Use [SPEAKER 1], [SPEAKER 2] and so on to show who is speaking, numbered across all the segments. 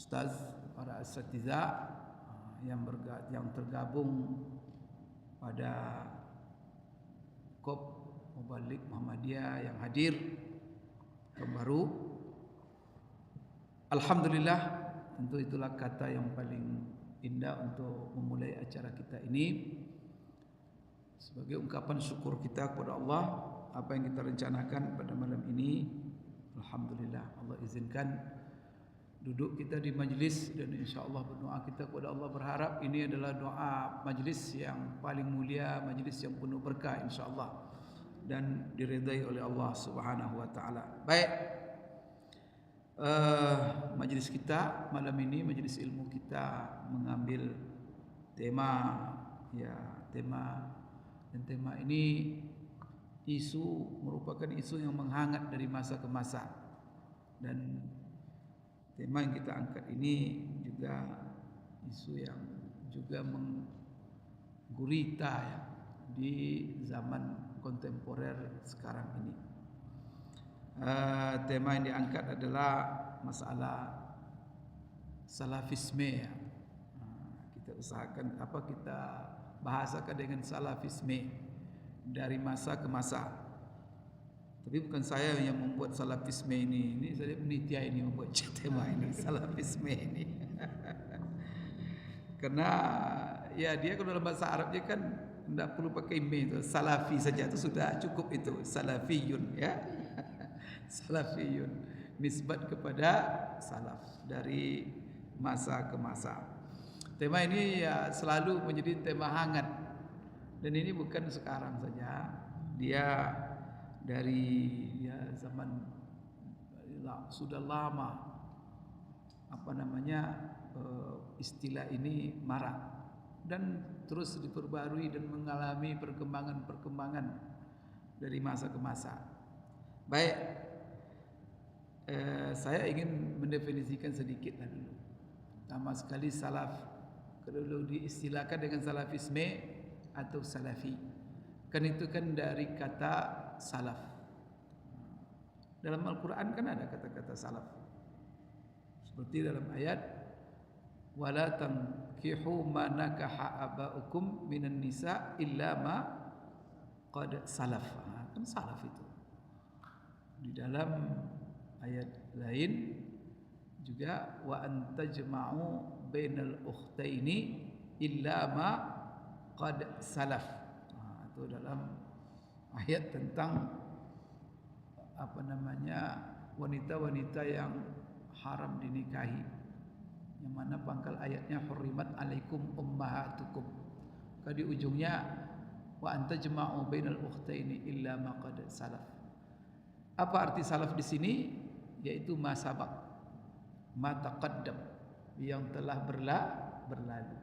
[SPEAKER 1] ustaz, para asatidzah yang tergabung pada KOP Mubalik Muhammadiyah yang hadir yang baru. Alhamdulillah, tentu itulah kata yang paling indah untuk memulai acara kita ini. Sebagai ungkapan syukur kita kepada Allah, apa yang kita rencanakan pada malam ini, alhamdulillah Allah izinkan duduk kita di majlis, dan insya-Allah berdoa kita kepada Allah, berharap ini adalah doa majlis yang paling mulia, majlis yang penuh berkah insya-Allah dan diridai oleh Allah Subhanahu wa taala. Baik. Majlis kita malam ini, majlis ilmu kita mengambil tema dan tema ini merupakan isu yang menghangat dari masa ke masa, dan tema yang kita angkat ini juga isu yang juga menggurita ya, di zaman kontemporer sekarang ini. Tema yang diangkat adalah masalah salafisme ya. Kita usahakan kita bahasakan dengan salafisme dari masa ke masa. Tapi bukan saya yang membuat salafisme ini saya penitia ini membuat tema ini salafisme ini. Karena ya dia kalau dalam bahasa Arabnya kan tidak perlu pakai me itu, salafi saja itu sudah cukup, itu salafiyun ya. Salafiyun nisbat kepada salaf dari masa ke masa. Tema ini ya selalu menjadi tema hangat, dan ini bukan sekarang saja, dia dari zaman sudah lama istilah ini marak dan terus diperbarui dan mengalami perkembangan dari masa ke masa. Baik, saya ingin mendefinisikan sedikit dulu. Pertama sekali, salaf kalau diistilahkan dengan salafisme atau salafi, kan itu kan dari kata salaf. Dalam Al-Quran kan ada kata-kata salaf, seperti dalam ayat wala tankihu ma nakaha abaukum minan nisa illa ma qad salaf. Kan salaf itu. Di dalam ayat lain juga wa antajma'u bainal ukhtaini illa ma qad salaf. Itu dalam ayat tentang wanita-wanita yang haram dinikahi, yang mana pangkal ayatnya hurrimat alaikum ummahatukum. Di ujungnya wa antajma'u bainal ukhtaini illa ma qad salaf. Apa arti salaf di sini? Yaitu ma sabaq, ma taqaddam, yang telah berlalu,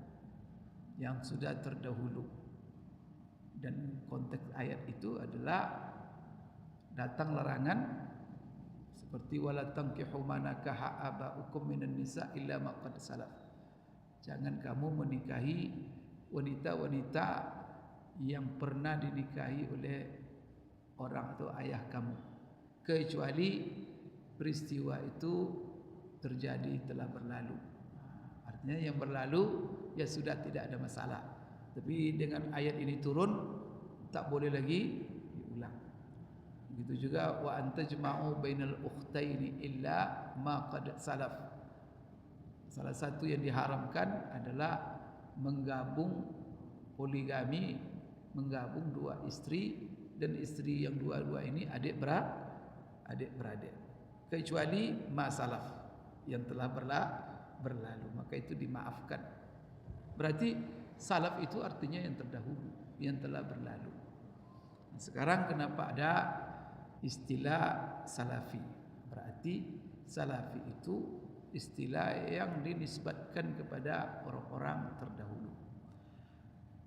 [SPEAKER 1] yang sudah terdahulu. Dan konteks ayat itu adalah datang larangan seperti wala tankihu ma nakaha abaukum minan nisa illa ma qad salaf. Jangan kamu menikahi wanita-wanita yang pernah dinikahi oleh orang atau ayah kamu, kecuali peristiwa itu terjadi telah berlalu. Artinya yang berlalu ya sudah, tidak ada masalah. Tapi dengan ayat ini turun, tak boleh lagi diulang. Begitu juga wa antajma'u bainal ukhtaini illa ma qad salaf. Salah satu yang diharamkan adalah menggabung poligami, menggabung dua istri, dan istri yang dua-dua ini adik-beradik, kecuali masalah yang telah berlalu, maka itu dimaafkan. Berarti salaf itu artinya yang terdahulu, yang telah berlalu. Sekarang kenapa ada istilah salafi? Berarti salafi itu istilah yang dinisbatkan kepada orang-orang terdahulu.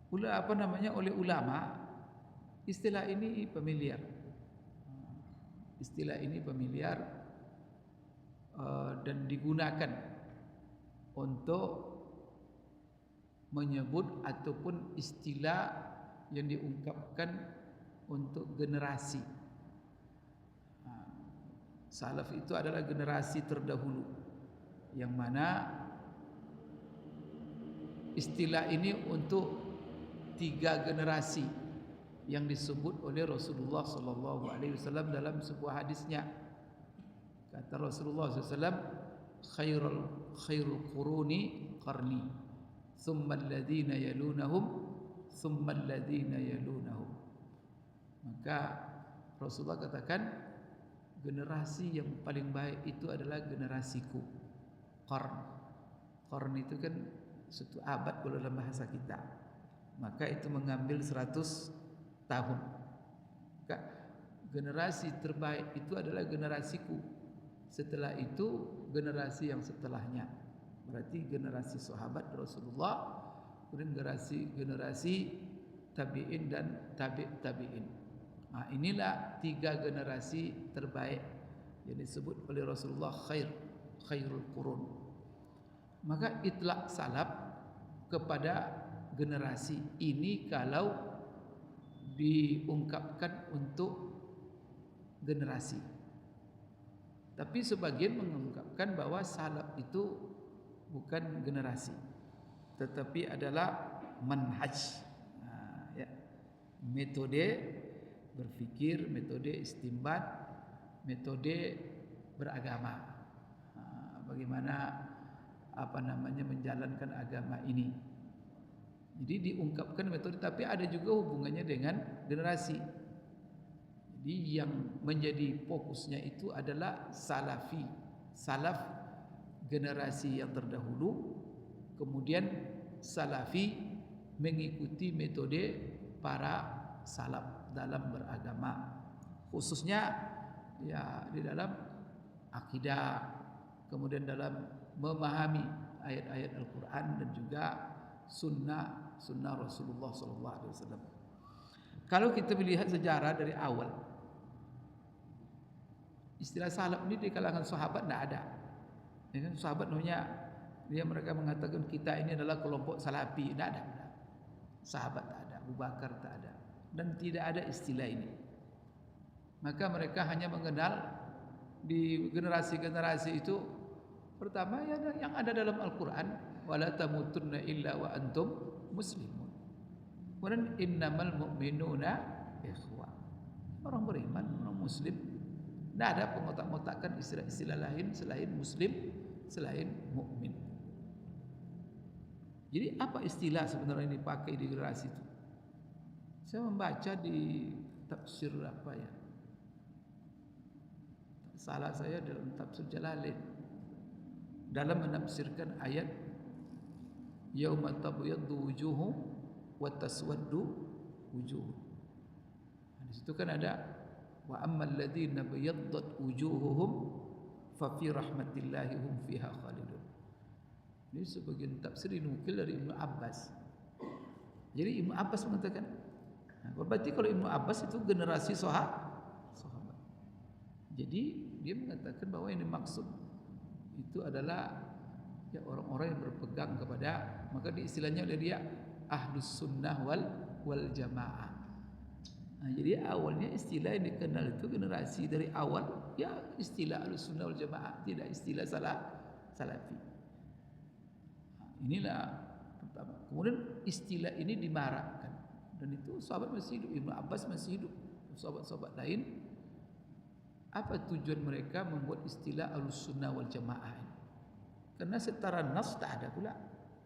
[SPEAKER 1] Oleh ulama, istilah ini familiar. Istilah ini familiar dan digunakan untuk menyebut ataupun istilah yang diungkapkan untuk generasi. Salaf itu adalah generasi terdahulu. yang mana istilah ini untuk 3 generasi yang disebut oleh Rasulullah sallallahu alaihi wasallam dalam sebuah hadisnya. Kata Rasulullah SAW, khairul quruni qarni, thumma alladhina yalunahum, thumma alladhina yalunahum. Maka Rasulullah katakan, generasi yang paling baik itu adalah generasiku. Qarn itu kan satu abad kalau dalam bahasa kita. Maka itu mengambil 100 tahun. Maka generasi terbaik itu adalah generasiku. Setelah itu generasi yang setelahnya. Berarti generasi sahabat Rasulullah, kemudian generasi tabi'in dan tabi'in. Nah, inilah 3 generasi terbaik yang disebut oleh Rasulullah khairul qurun. Maka itlaq salaf kepada generasi ini kalau diungkapkan untuk generasi. Tapi sebagian mengungkapkan bahwa salaf itu bukan generasi, tetapi adalah manhaj, ya, metode berfikir, metode istinbat, metode beragama. Bagaimana menjalankan agama ini. Jadi diungkapkan metode, tapi ada juga hubungannya dengan generasi. Jadi yang menjadi fokusnya itu adalah salafi, salaf generasi yang terdahulu, kemudian salafi mengikuti metode para salaf dalam beragama, khususnya ya di dalam akidah, kemudian dalam memahami ayat-ayat Al-Quran dan juga sunnah Rasulullah SAW. Kalau kita melihat sejarah dari awal, istilah salaf ini di kalangan sahabat tidak ada. Ya kan, sahabat namanya mereka mengatakan kita ini adalah kelompok salafi, tidak ada. Sahabat tak ada, Abu Bakar tak ada, dan tidak ada istilah ini. Maka mereka hanya mengenal di generasi-generasi itu, pertama yang ada dalam Al-Quran, wala tamutunna illa wa antum muslimun. Kemudian innamal mu'minuna ikhwah. Orang beriman, orang muslim. Tidak ada pengotak-ngotakan istilah-istilah lain selain muslim, selain mukmin. Jadi apa istilah sebenarnya yang dipakai di generasi itu? Saya membaca di tafsir salah saya dalam tafsir Jalalain, dalam menafsirkan ayat yauma tabyaddu wujuhum wa taswaddu wujuh. Di situ kan ada wa ammal ladzina bayaddat wujuhuhum fa fi rahmatillahi hum fiha khalidun. Ini sebagian tafsir dinukil dari Ibnu Abbas. Jadi Ibnu Abbas mengatakan, berarti kalau Ibnu Abbas itu generasi sahabat. Jadi dia mengatakan bahwa yang dimaksud itu adalah ya orang-orang yang berpegang kepada, maka istilahnya oleh dia ahlus sunnah wal jamaah. Nah, jadi awalnya istilah yang dikenal itu generasi dari awal ya istilah ahlus sunnah wal jamaah, tidak istilah salafi. Nah, inilah pertama. Kemudian istilah ini dimarakkan, dan itu sahabat masih hidup, Ibnu Abbas masih hidup, sahabat-sahabat lain. Apa tujuan mereka membuat istilah ahlus sunnah wal jamaah ini? Karena setara nas tak ada pula.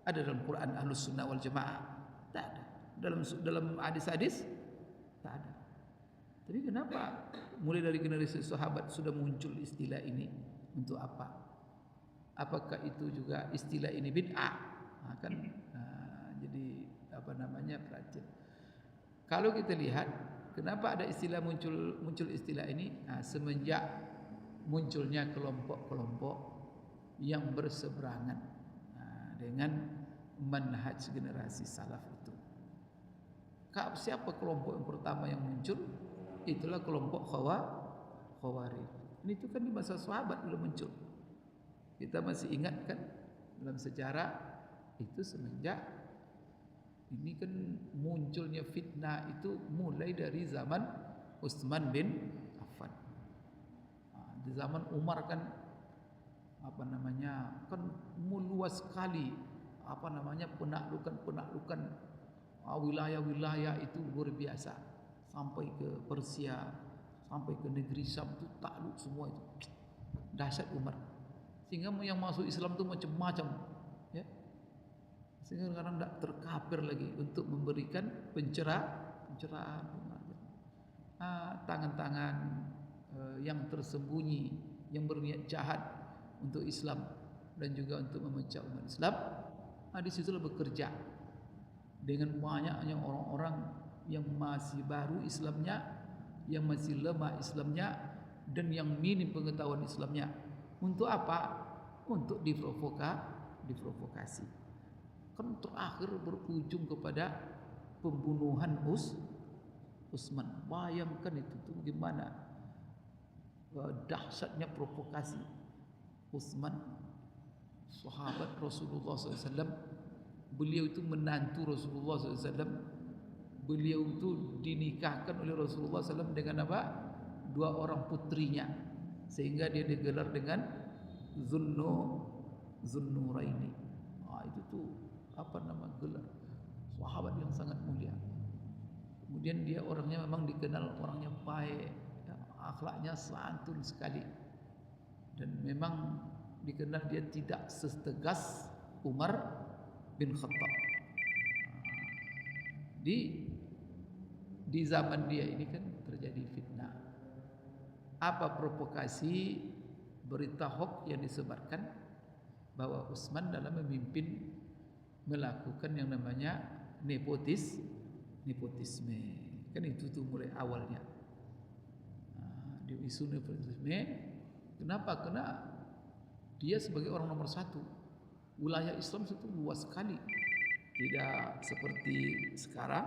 [SPEAKER 1] Ada dalam Quran ahlus sunnah wal jamaah? Tak ada. Dalam hadis-hadis? Tak ada. Tapi kenapa mulai dari generasi sahabat sudah muncul istilah ini? Untuk apa? Apakah itu juga istilah ini bid'ah? Jadi perhatian. Kalau kita lihat, kenapa ada istilah muncul istilah ini? Semenjak munculnya kelompok-kelompok yang berseberangan dengan manhaj generasi salaf itu. Siapa kelompok yang pertama yang muncul? Itulah kelompok Khawarij. Ini itu kan di masa sahabat belum muncul. Kita masih ingat kan dalam sejarah itu semenjak ini kan munculnya fitnah itu mulai dari zaman Utsman bin Affan. Di zaman Umar kan apa namanya, kan meluas sekali apa namanya penaklukan wilayah-wilayah itu luar biasa, sampai ke Persia, sampai ke negeri Syam itu takluk semua itu. Dahsyat Umar. Sehingga yang masuk Islam itu macam-macam, ya. Sehingga kadang tidak terkapir lagi untuk memberikan pencerahan. Tangan-tangan yang tersembunyi, yang berniat jahat untuk Islam dan juga untuk memecah umat Islam, di situlah bekerja dengan banyaknya orang-orang yang masih baru Islamnya, yang masih lemah Islamnya, dan yang minim pengetahuan Islamnya. Untuk apa? Untuk diprovokasi. Kan terakhir berujung kepada pembunuhan Utsman. Bayangkan itu tuh gimana dahsyatnya provokasi. Utsman, sahabat Rasulullah SAW, beliau itu menantu Rasulullah SAW. Beliau itu dinikahkan oleh Rasulullah SAW dengan apa? 2 orang putrinya, sehingga dia digelar dengan Zunnuraini. Itu tuh apa nama gelar sahabat yang sangat mulia. Kemudian dia orangnya memang dikenal orangnya baik, ya, akhlaknya santun sekali, dan memang dikenal dia tidak setegas Umar bin Khattab. Di zaman dia ini kan terjadi fitnah. Apa provokasi berita hoax yang disebarkan bahwa Utsman dalam memimpin melakukan yang namanya nepotisme. Kan itu tuh mulai awalnya. Di isu nepotisme. Kenapa? Karena dia sebagai orang nomor 1. Wilayah Islam itu luas sekali. Tidak seperti sekarang.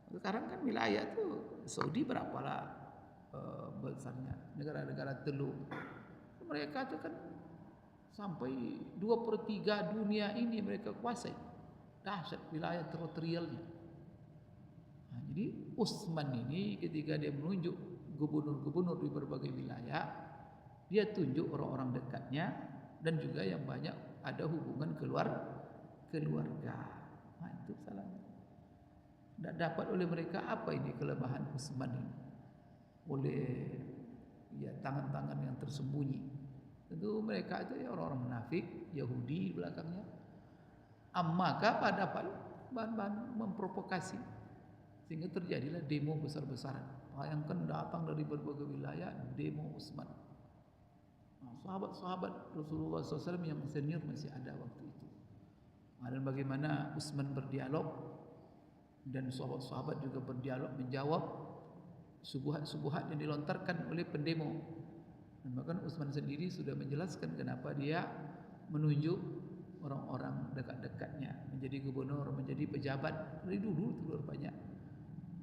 [SPEAKER 1] Sekarang kan wilayah tuh Saudi berapalah besarnya, negara-negara teluk. Mereka tuh kan sampai 2/3 dunia ini mereka kuasai. Dahsyat wilayah teritorialnya. Jadi Utsman ini ketika dia menunjuk gubernur-gubernur di berbagai wilayah, dia tunjuk orang-orang dekatnya dan juga yang banyak ada hubungan keluarga. Itu salahnya. Tidak dapat oleh mereka apa ini kelemahan Utsman ini, oleh ya tangan-tangan yang tersembunyi. Tentu mereka itu ya orang-orang munafik, Yahudi belakangnya. Maka pada bahan-bahan memprovokasi, sehingga terjadilah demo besar-besaran. Bayangkan datang dari berbagai wilayah demo Utsman. Sahabat-sahabat Rasulullah SAW yang senior masih ada waktu itu. Dan bagaimana Utsman berdialog dan sahabat-sahabat juga berdialog menjawab subuhat-subuhat yang dilontarkan oleh pendemo. Dan bahkan Utsman sendiri sudah menjelaskan kenapa dia menunjuk orang-orang dekat-dekatnya menjadi gubernur, menjadi pejabat. Dari dulu itu banyak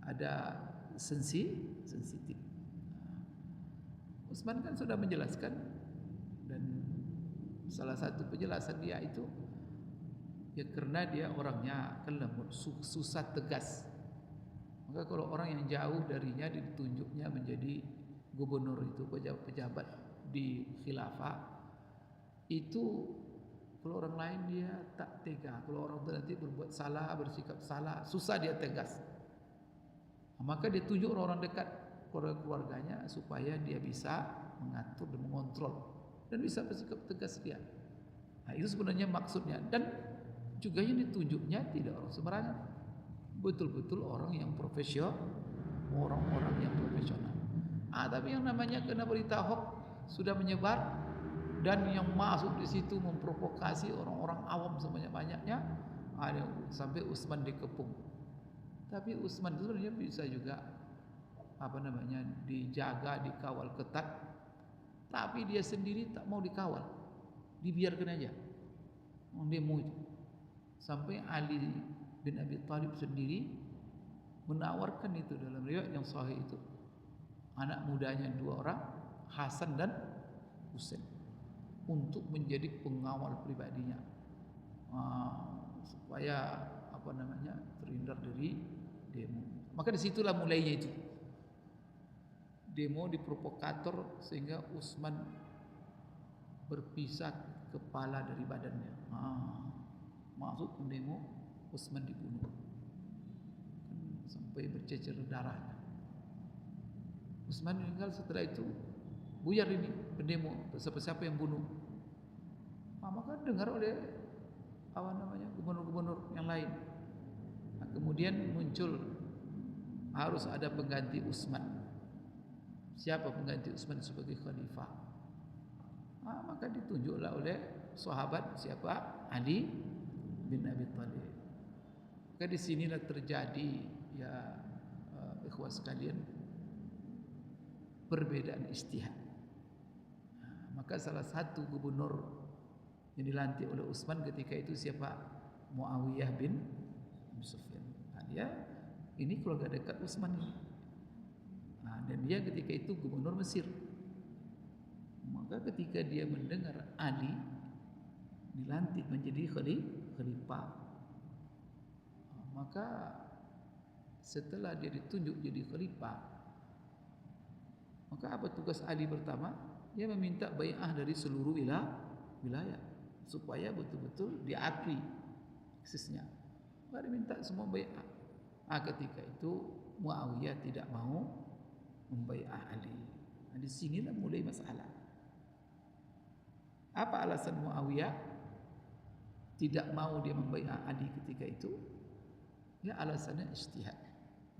[SPEAKER 1] ada sensitif. Utsman kan sudah menjelaskan, dan salah satu penjelasan dia itu ya karena dia orangnya kan lembut, susah tegas. Maka kalau orang yang jauh darinya ditunjuknya menjadi gubernur itu pejabat di khilafah, itu kalau orang lain dia tak tega. Kalau orang itu nanti berbuat salah, bersikap salah, susah dia tegas. Maka dia tunjuk orang-orang dekat keluarganya supaya dia bisa mengatur dan mengontrol dan bisa bersikap tegas dia. Itu sebenarnya maksudnya. Dan juga yang ditunjuknya tidak orang sembarangan, betul-betul orang yang profesional, orang-orang yang profesional. Tapi yang namanya kena berita hoax sudah menyebar, dan yang masuk di situ memprovokasi orang-orang awam sebanyak-banyaknya, sampai Utsman dikepung. Tapi Utsman itu sebenarnya bisa juga dijaga, dikawal ketat, tapi dia sendiri tak mau dikawal, dibiarkan aja demo itu. Sampai Ali bin Abi Thalib sendiri menawarkan itu dalam riwayat yang sahih itu, anak mudanya 2 orang, Hasan dan Husain, untuk menjadi pengawal pribadinya, supaya terhindar dari demo. Maka disitulah mulainya itu demo, diprovokator, sehingga Utsman berpisah kepala dari badannya. Maksud pendemo Utsman dibunuh. Sampai bercecer darahnya. Utsman meninggal, setelah itu buyar ini pendemo, siapa-siapa yang bunuh. Maka dengar oleh gubernur-gubernur yang lain. Kemudian muncul harus ada pengganti Utsman. Siapa pengganti Utsman sebagai khalifah? Maka ditunjuklah oleh sahabat siapa? Ali bin Abi Thalib. Maka di sinilah terjadi ya ikhwah sekalian perbedaan ijtihad. Maka salah satu gubernur yang dilantik oleh Utsman ketika itu siapa? Muawiyah bin Sufyan. Dia ini keluarga dekat Utsman ini. Dan dia ketika itu gubernur Mesir. Maka ketika dia mendengar Ali dilantik menjadi khalifah, maka setelah dia ditunjuk jadi khalifah, maka apa tugas Ali pertama? Dia meminta bai'ah dari seluruh wilayah supaya betul-betul diakui eksisnya. Maka diminta semua bai'ah. Ketika itu Muawiyah tidak mau membai'ah Ali. Di sinilah mulai masalah. Apa alasan Muawiyah tidak mau dia membai'ah Ali ketika itu? Ya alasannya ijtihad.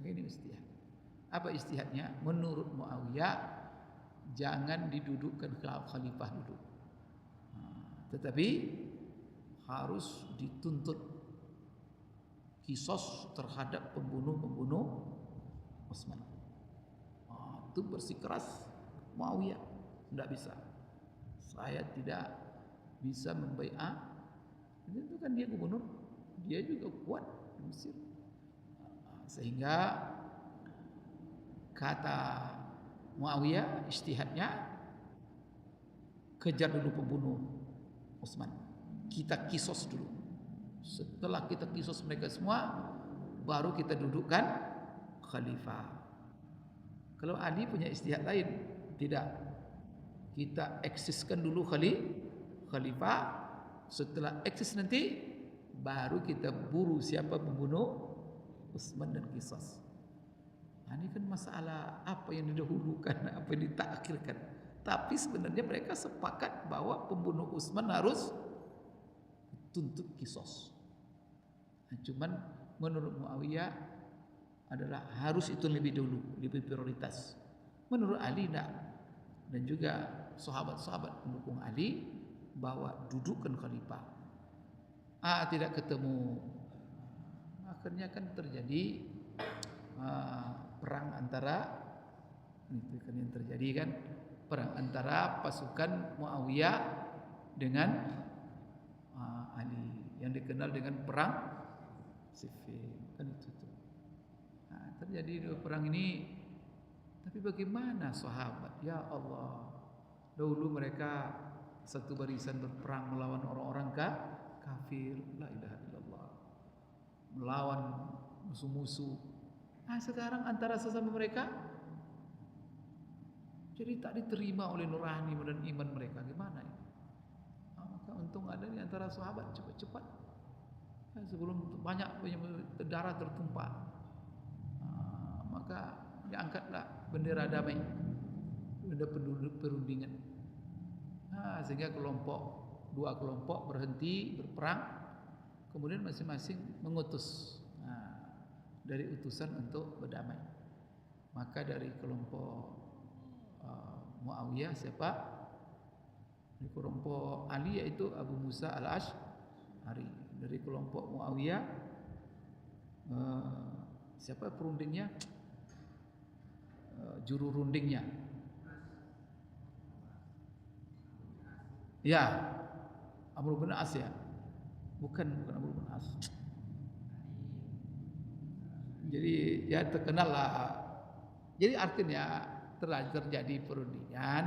[SPEAKER 1] Ini ijtihad. Apa ijtihadnya? Menurut Muawiyah jangan didudukkan khalifah duduk, tetapi harus dituntut kisos terhadap pembunuh Utsman. Itu bersikeras Muawiyah, tidak bisa. Saya tidak bisa membai'ah. Itu kan dia gubernur, dia juga kuat di Mesir. Sehingga kata Muawiyah ijtihadnya, kejar dulu pembunuh Utsman. Kita kisos dulu. Setelah kita kisos mereka semua, baru kita dudukkan khalifah. Kalau Ali punya ijtihad lain, tidak. Kita eksiskan dulu khalifah. Setelah eksis nanti, baru kita buru siapa pembunuh Utsman dan kisos. Ini kan masalah apa yang didahulukan, apa yang ditakhirkan. Tapi sebenarnya mereka sepakat bahwa pembunuh Utsman harus tuntut kisos. Cuman menurut Muawiyah adalah harus itu lebih dulu, lebih prioritas. Menurut Ali tidak. Dan juga sahabat-sahabat pendukung Ali bahwa dudukkan khalifah. Tidak ketemu. Akhirnya kan terjadi perang antara, itu kan yang terjadi kan, perang antara pasukan Muawiyah dengan Ali yang dikenal dengan perang Siffin, kan itu tuh. Terjadi dua perang ini, tapi bagaimana sahabat? Ya Allah, dahulu mereka satu barisan berperang melawan orang-orang kafir, la ilaha illallah, melawan musuh-musuh. Sekarang antara sesama mereka jadi tak diterima oleh nurani dan iman mereka. Gimana ini? Maka untung ada di antara sahabat cepat-cepat sebelum banyak darah tertumpah, maka diangkatlah bendera damai, bendera perundingan. Sehingga dua kelompok berhenti berperang, kemudian masing-masing mengutus dari utusan untuk berdamai. Maka dari kelompok Muawiyah siapa? Dari kelompok Ali yaitu Abu Musa al-Ash'ari. Dari kelompok Muawiyah siapa perundingnya? Juru rundingnya. Ya, Amr bin As ya. Bukan Amr bin As. Jadi ya terkenal lah. Jadi artinya telah terjadi perundingan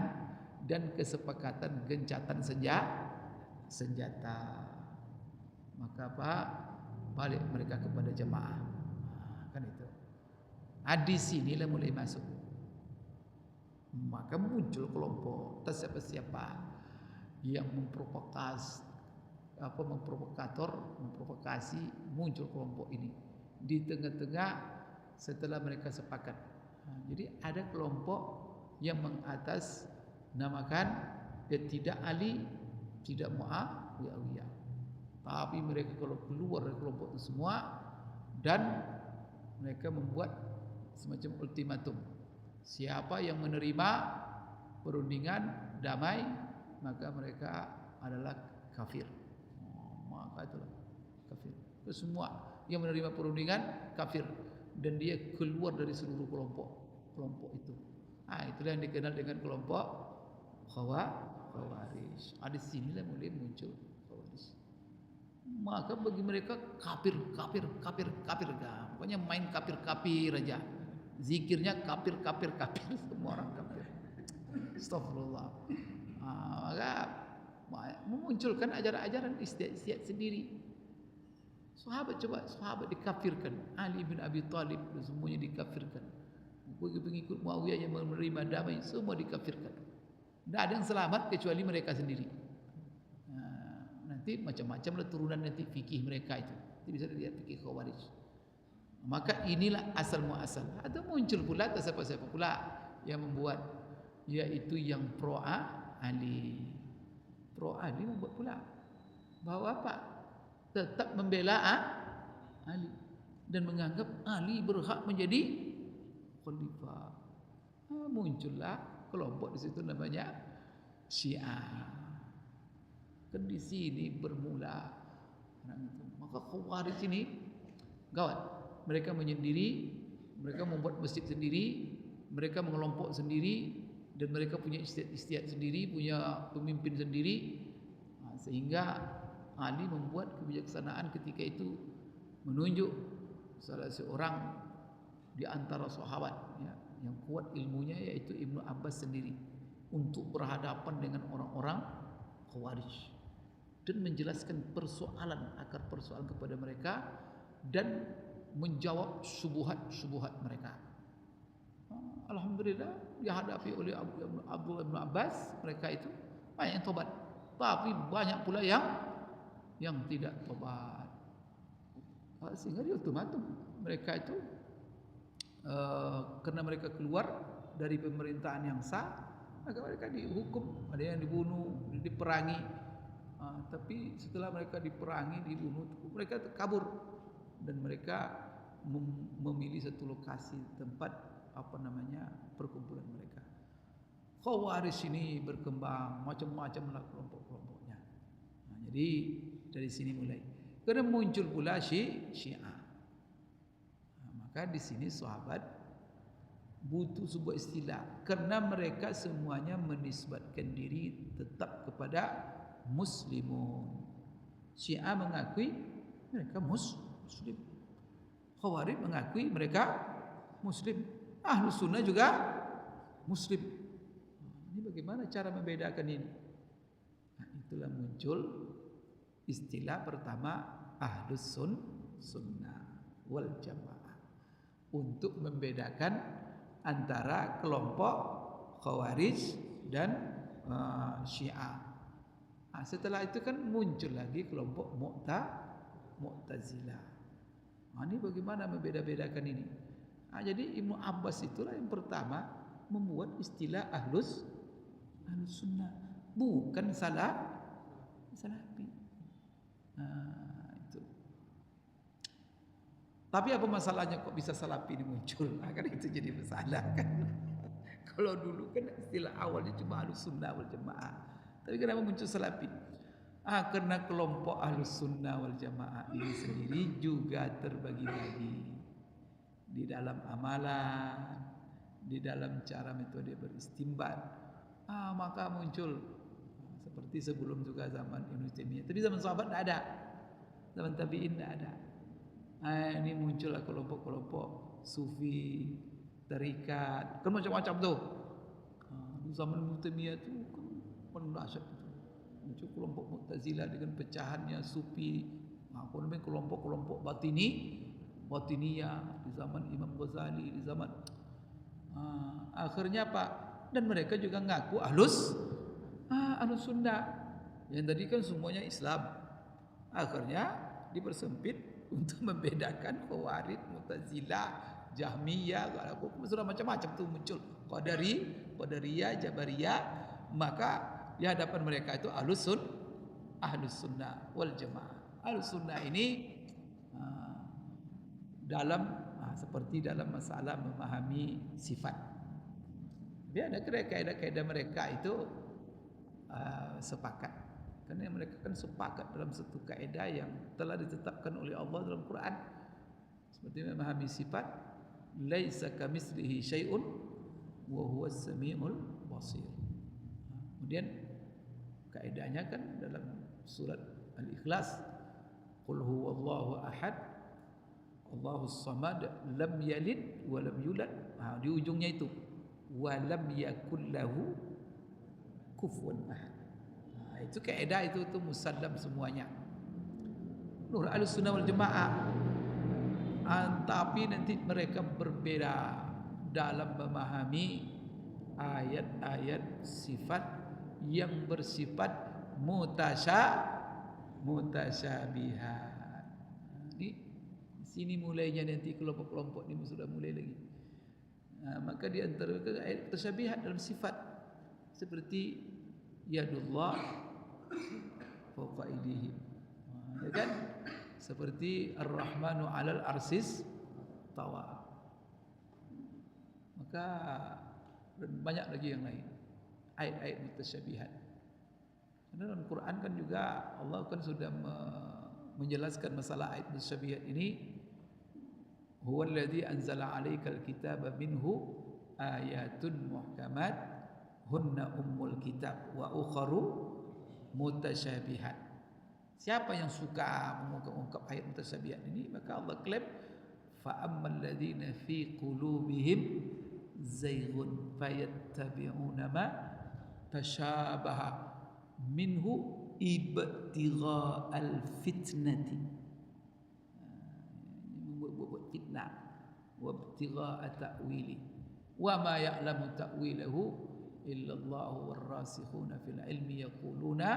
[SPEAKER 1] dan kesepakatan gencatan senjata. Maka balik mereka kepada jemaah. Kan itu. Di sinilah mulai masuk. Maka muncul kelompok siapa-siapa yang memprovokasi muncul kelompok ini di tengah-tengah setelah mereka sepakat. Jadi ada kelompok yang mengatas namakan dia tidak Ali, tidak Muawiyah. Tapi mereka kalau keluar dari kelompok itu semua dan mereka membuat semacam ultimatum. Siapa yang menerima perundingan damai maka mereka adalah kafir. Maka itulah kafir. Semua yang menerima perundingan kafir dan dia keluar dari seluruh kelompok itu. Itulah yang dikenal dengan kelompok Khawarij. Di sinilah mulai muncul Khawarij. Maka bagi mereka kafir. Pokoknya main kafir aja. Zikirnya kafir. Semua orang kafir. Astagfirullah. Maka memunculkan ajaran-ajaran istiadat sendiri. Sahabat dikafirkan. Ali bin Abi Thalib semuanya dikafirkan. Pengikut Muawiyah yang menerima damai semua dikafirkan. Tidak ada yang selamat kecuali mereka sendiri. Nanti macam-macam lah turunan nanti fikih mereka itu. Nanti bisa dilihat fikih Khawarij. Maka inilah asal muasal. Atau muncul pula siapa pula yang membuat, yaitu yang pro Ali. Pro Ali membuat pula bahwa apa? Tetap membela Ali dan menganggap Ali berhak menjadi khalifah. Muncullah kelompok di situ namanya Syiah. Kan di sini bermula orang itu. Maka Khawarij ini gawat. Mereka menyendiri, mereka membuat masjid sendiri, mereka mengelompok sendiri dan mereka punya istiadat sendiri, punya pemimpin sendiri. Sehingga Ali membuat kebijaksanaan ketika itu menunjuk salah seorang di antara sahabat yang kuat ilmunya, yaitu Ibnu Abbas sendiri, untuk berhadapan dengan orang-orang Khawarij dan menjelaskan akar persoalan kepada mereka dan menjawab syubhat mereka. Alhamdulillah dihadapi oleh Abdullah bin Abbas, mereka itu banyak yang tobat, tapi banyak pula yang tidak tobat. Sehingga dia ultimatum mereka itu karena mereka keluar dari pemerintahan yang sah, maka mereka dihukum, ada yang dibunuh, diperangi. Tapi setelah mereka diperangi, dibunuh, mereka kabur dan mereka memilih satu lokasi tempat perkumpulan mereka. Khawarij ini berkembang macam-macamlah kelompok-kelompoknya. Jadi dari sini mulai. Karena muncul pula Syiah. Maka di sini sahabat butuh sebuah istilah karena mereka semuanya menisbatkan diri tetap kepada muslimun. Syiah mengakui mereka muslim. Khawarij mengakui mereka muslim. Ahlus Sunnah juga muslim. Ini bagaimana cara membedakan ini? Itulah muncul istilah pertama Ahlus Sunnah wal Jamaah untuk membedakan antara kelompok Khawarij dan Syiah. Setelah itu kan muncul lagi kelompok Mu'tazilah. Ini bagaimana membeda-bedakan ini? Jadi Ibnu Abbas itulah yang pertama membuat istilah Ahlus Sunnah, bukan Salafi. Itu. Tapi apa masalahnya kok bisa Salafi ini muncul? Kan itu jadi masalah kan. Kalau dulu kan istilah awalnya cuma Ahlus Sunnah wal Jamaah. Tapi kenapa muncul Salafi? Karena kelompok Ahlus Sunnah wal Jamaah ini sendiri juga terbagi-bagi di dalam amalan, di dalam cara metode beristinbat. Maka muncul seperti sebelum juga zaman Ibnu Taimiyah. Tapi zaman sahabat tidak ada, zaman tabi'in tidak ada. Ini muncullah kelompok-kelompok sufi, tarikat, kan macam-macam tuh. Di zaman Ibnu Taimiyah itu kan dahsyat itu. Muncul kelompok Mu'tazilah dengan pecahannya sufi. Kelompok-kelompok Batiniyah di zaman Imam Ghazali, di zaman akhirnya apa? Dan mereka juga ngaku Ahlus Sunnah. Yang tadi kan semuanya Islam. Akhirnya dipersempit untuk membedakan Khawarij, Mu'tazilah, Jahmiyah, sudah macam-macam tuh muncul. Qadariyah, Jabariyah. Maka di hadapan mereka itu Ahlus Sunnah wal Jamaah. Ahlus Sunnah ini seperti dalam masalah memahami sifat. Dia ada kaidah-kaidah mereka itu sepakat. Karena mereka kan sepakat dalam satu kaidah yang telah ditetapkan oleh Allah dalam Quran. Seperti memahami sifat, laisa kamitslihi syai'un wa huwas samiul basir. Kemudian kaidahnya kan dalam surat Al-Ikhlas, qul huwallahu ahad, Allahus samad, lam yalid wa lam yulad. Di ujungnya itu wa lam yakul lahu kufuwan ahad. Itu kaidah itu musallam semuanya. Nur Ahlussunnah wal Jamaah. Tapi nanti mereka berbeda dalam memahami ayat-ayat sifat yang bersifat mutasyabihat. Ini sini mulainya nanti kelompok-kelompok ini sudah mulai lagi. Maka di antara ayat mutasyabihat dalam sifat seperti yadullah fawqa aydihim, ya kan? Seperti Ar-Rahmanu 'alal arsis tawa. Maka banyak lagi yang lain ayat-ayat mutasyabihat. Karena dalam Quran kan juga Allah kan sudah menjelaskan masalah ayat mutasyabihat ini. Huwallazi anzala 'alaikal kitaba minhu ayatun muhkamat hunna ummul kitab wa ukharu mutasyabihat. Siapa yang suka mengungkap ayat mutasyabihat ini, maka Allah klaim fa ammal ladzina fi qulubihim zayghun fayattabi'una ma tashabaha minhu ibtigha'al fitnati, buat fitnah, wa ibtigha'a ta'wili wa ma ya'lamu ta'wilahu illa Allah war rasikhuna fil ilmi yaquluna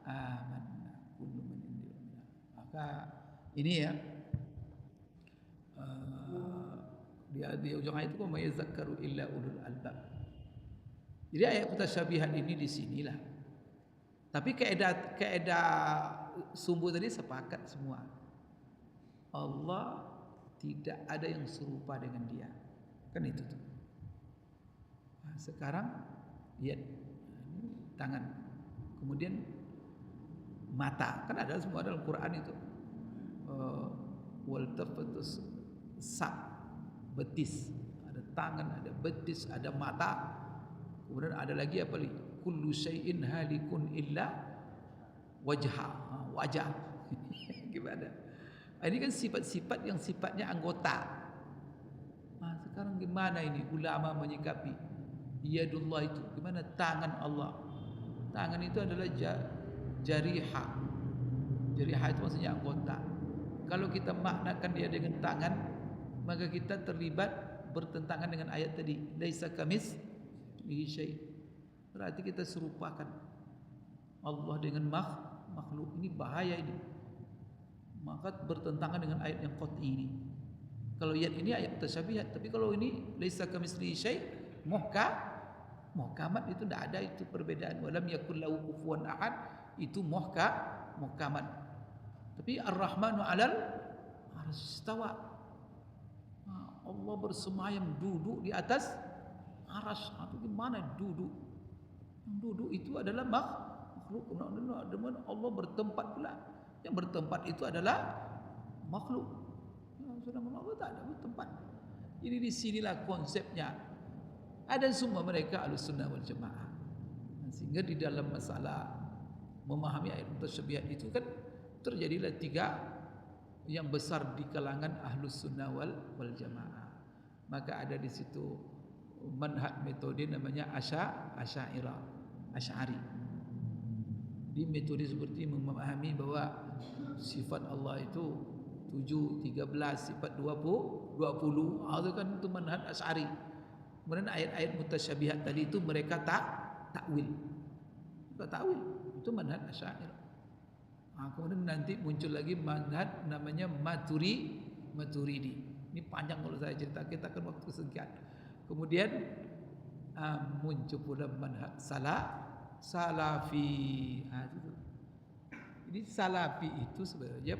[SPEAKER 1] amanna kullu min indillah. Maka ini ya di ujung ayat itu wa may yazakkaru illa ulul albab. Jadi ayat mutasyabihat ini di sinilah. Tapi kaidah sumber tadi sepakat semua. Allah tidak ada yang serupa dengan Dia. Kan itu tuh. Nah, sekarang lihat tangan. Kemudian mata. Kan ada semua dalam Quran itu. Wal tafatus sak, betis. Ada tangan, ada betis, ada mata. Kemudian ada lagi apa lagi? Kullu syai'in halikun illa wajah. Gimana? Ini kan sifat-sifat yang sifatnya anggota. Sekarang gimana ini ulama menyikapi yadullah itu? Gimana tangan Allah? Tangan itu adalah jarihah. Jarihah itu maksudnya anggota. Kalau kita maknakan dia dengan tangan, maka kita terlibat bertentangan dengan ayat tadi. Laisa kamitslihi syai'. Berarti kita serupakan Allah dengan makhluk. Ini bahaya ini. Maka bertentangan dengan ayat yang qat'i ini. Kalau ayat ini ayat mutasyabihat, tapi kalau ini laisa kamitslihi syai', muhkamat itu tidak ada itu perbedaan. Walam yakul lahu kufuwan ahad itu muhkamat. Tapi Ar-Rahmanu 'alal arsy istawa. Allah bersemayam duduk di atas arsy. Itu gimana duduk? Yang duduk itu adalah makhluk. Allah bertempat pula. Yang bertempat itu adalah makhluk. Sedangkan Allah tak ada bertempat. Ini di sinilah konsepnya. Ada semua mereka Ahlussunnah wal Jamaah. Sehingga di dalam masalah memahami ayat mutasyabihat itu kan terjadilah tiga yang besar di kalangan Ahlussunnah wal Jamaah. Maka ada di situ manhaj metode namanya Asy'ari. Di metode seperti memahami bahwa sifat Allah itu 7, 13, sifat 20. Itu kan itu manhaj Asy'ari. Kemudian ayat-ayat mutasyabihat tadi itu mereka takwil. Itu manhaj Asy'ariyah. Kemudian nanti muncul lagi manhaj namanya Maturidi. Ini panjang kalau saya cerita, kita akan waktu singkat. Kemudian muncul pula manhaj Salafi. Ini Salafi itu sebenarnya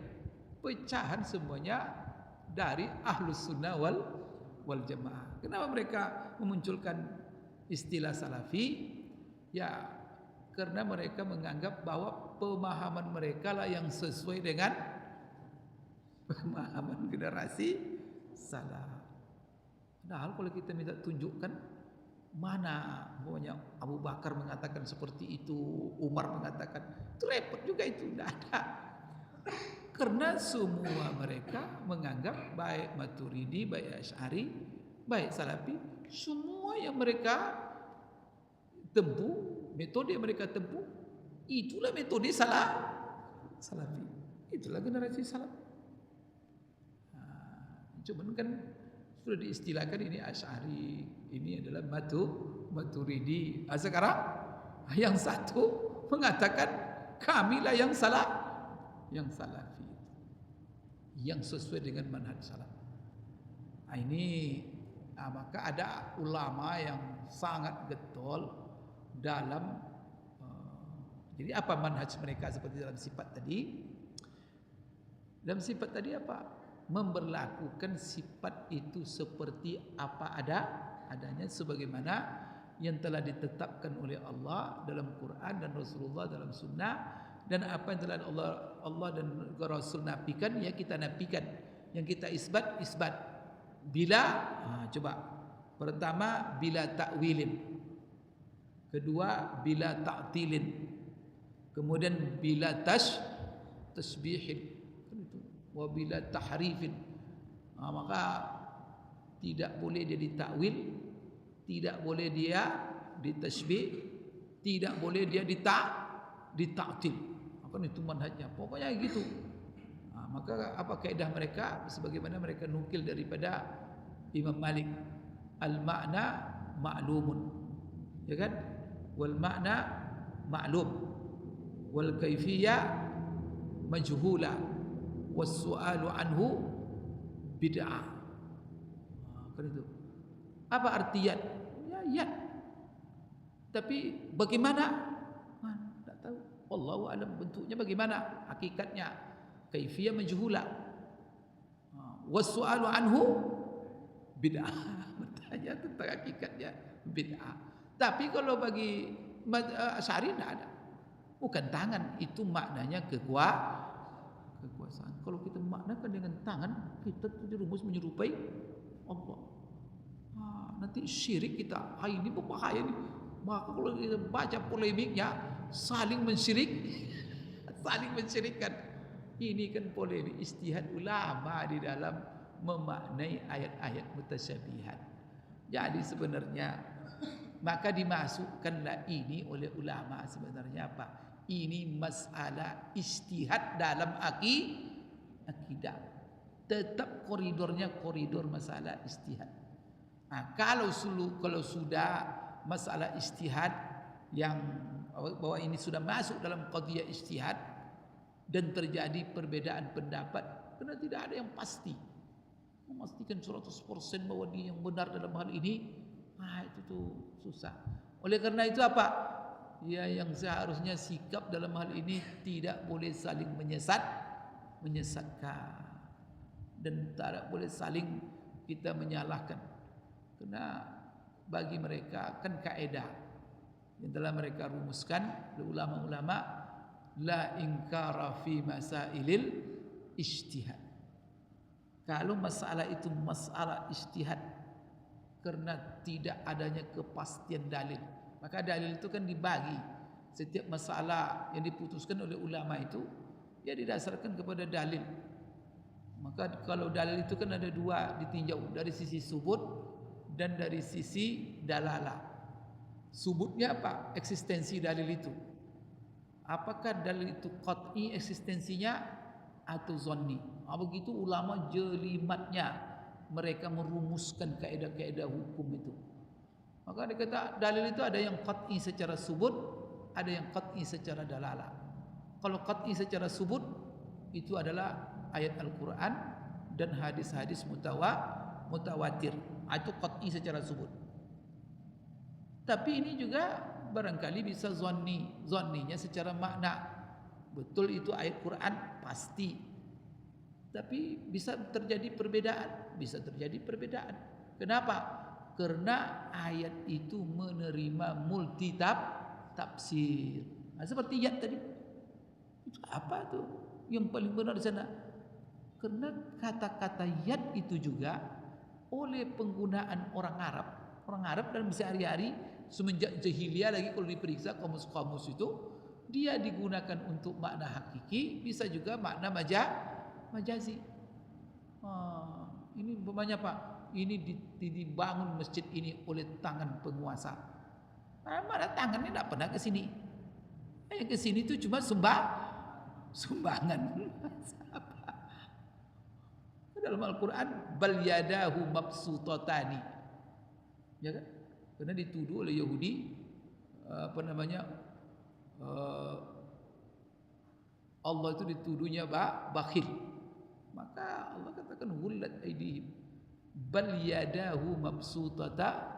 [SPEAKER 1] pecahan semuanya dari Ahlus Sunnah wal Jamaah. Kenapa mereka memunculkan istilah Salafi? Ya, karena mereka menganggap bahwa pemahaman mereka lah yang sesuai dengan pemahaman generasi salaf. Padahal kalau kita minta tunjukkan mana pokoknya Abu Bakar mengatakan seperti itu, Umar mengatakan, itu repot juga, itu tidak ada. Karena semua mereka menganggap baik Maturidi, baik Asy'ari, baik Salafi, semua yang mereka tempuh, metode yang mereka tempuh, itulah metode Salafi. Itulah generasi salaf. Cuman kan sudah diistilahkan ini Asy'ari, ini adalah Maturidi. Sekarang yang satu mengatakan kamilah yang Salafi, yang sesuai dengan manhaj salaf. Maka ada ulama yang sangat getol dalam jadi apa manhaj mereka seperti dalam sifat tadi? Dalam sifat tadi apa? Memberlakukan sifat itu seperti apa adanya, sebagaimana yang telah ditetapkan oleh Allah dalam Quran dan Rasulullah dalam Sunnah, dan apa yang telah Allah dan Rasul nafikan, ya kita nafikan, yang kita isbat. Bila coba, pertama bila takwilin, kedua bila ta'tilin, kemudian bila tasbihin, wa bila tahrifin. Maka tidak boleh dia ditakwil, tidak boleh dia ditasbih, tidak boleh dia ditaktil. Maka itu manhajnya, pokoknya gitu. Maka apa kaidah mereka? Sebagaimana mereka nukil daripada Imam Malik, al-ma'na ma'lumun, ya kan? Wal ma'na ma'lum, wal kaifiyah majhula, was su'alu anhu bid'ah. Kan itu. Apa artian? Ya. Tapi bagaimana? Tak tahu. Wallahu alam, bentuknya bagaimana? Hakikatnya kaifiyah majhula. Was su'alu anhu bid'ah. Bertanya tentang hakikatnya bid'ah. Tapi kalau bagi Asy'ari tidak ada. Bukan tangan, itu maknanya kekuasaan. Kalau kita maknakan dengan tangan, kita terjerumus menyerupai Allah. Nanti syirik kita. Ini berbahaya ni. Maka kalau kita baca polemiknya, saling mensyirikkan. Ini kan polemik ijtihad ulama di dalam memaknai ayat-ayat mutasyabihat. Jadi sebenarnya maka dimasukkanlah ini oleh ulama, sebenarnya apa? Ini masalah ijtihad dalam akidah. Tetap koridornya koridor masalah ijtihad. Kalau sudah masalah ijtihad yang bahwa ini sudah masuk dalam qadhiyah ijtihad dan terjadi perbedaan pendapat, karena tidak ada yang pasti memastikan 100% bahwa dia yang benar dalam hal ini, itu tuh susah. Oleh karena itu apa? Ya, yang seharusnya sikap dalam hal ini tidak boleh saling menyesatkan, dan tidak boleh saling kita menyalahkan. Karena bagi mereka kan kaedah yang telah mereka rumuskan ulama-ulama, la inkara fi masailil ijtihad. Kalau masalah itu masalah ijtihad karena tidak adanya kepastian dalil, maka dalil itu kan dibagi. Setiap masalah yang diputuskan oleh ulama itu ya didasarkan kepada dalil. Maka kalau dalil itu kan ada dua ditinjau, dari sisi subut dan dari sisi dalalah. Subutnya apa? Eksistensi dalil itu. Apakah dalil itu qat'i eksistensinya atau zonni? Begitu ulama jelimatnya mereka merumuskan kaedah-kaedah hukum itu. Maka dia kata dalil itu ada yang qat'i secara subut, ada yang qat'i secara dalalah. Kalau qat'i secara subut itu adalah ayat Al-Quran dan hadis-hadis mutawatir. Itu qat'i secara subut. Tapi ini juga barangkali bisa zanninya secara makna. Betul itu ayat Quran pasti. Tapi bisa terjadi perbedaan. Kenapa? Karena ayat itu menerima multi tafsir. Nah, seperti yad tadi. Itu apa tuh? Yang paling benar di sana. Karena kata-kata yad itu juga oleh penggunaan orang Arab dalam sehari-hari semenjak jahiliyah lagi kalau diperiksa kamus-kamus itu dia digunakan untuk makna hakiki, bisa juga makna majazi. Ini umpamanya Pak, ini dibangun masjid ini oleh tangan penguasa. Mana tangannya tidak pernah ke sini. Yang ke sini itu cuma sumbangan. Dalam Al-Quran bal yadahu mabsutatani. Ya kan? Karena dituduh oleh Yahudi Allah itu dituduhnya bakhil. Maka Allah katakan hullat aidihim bal yadahu mabsutata.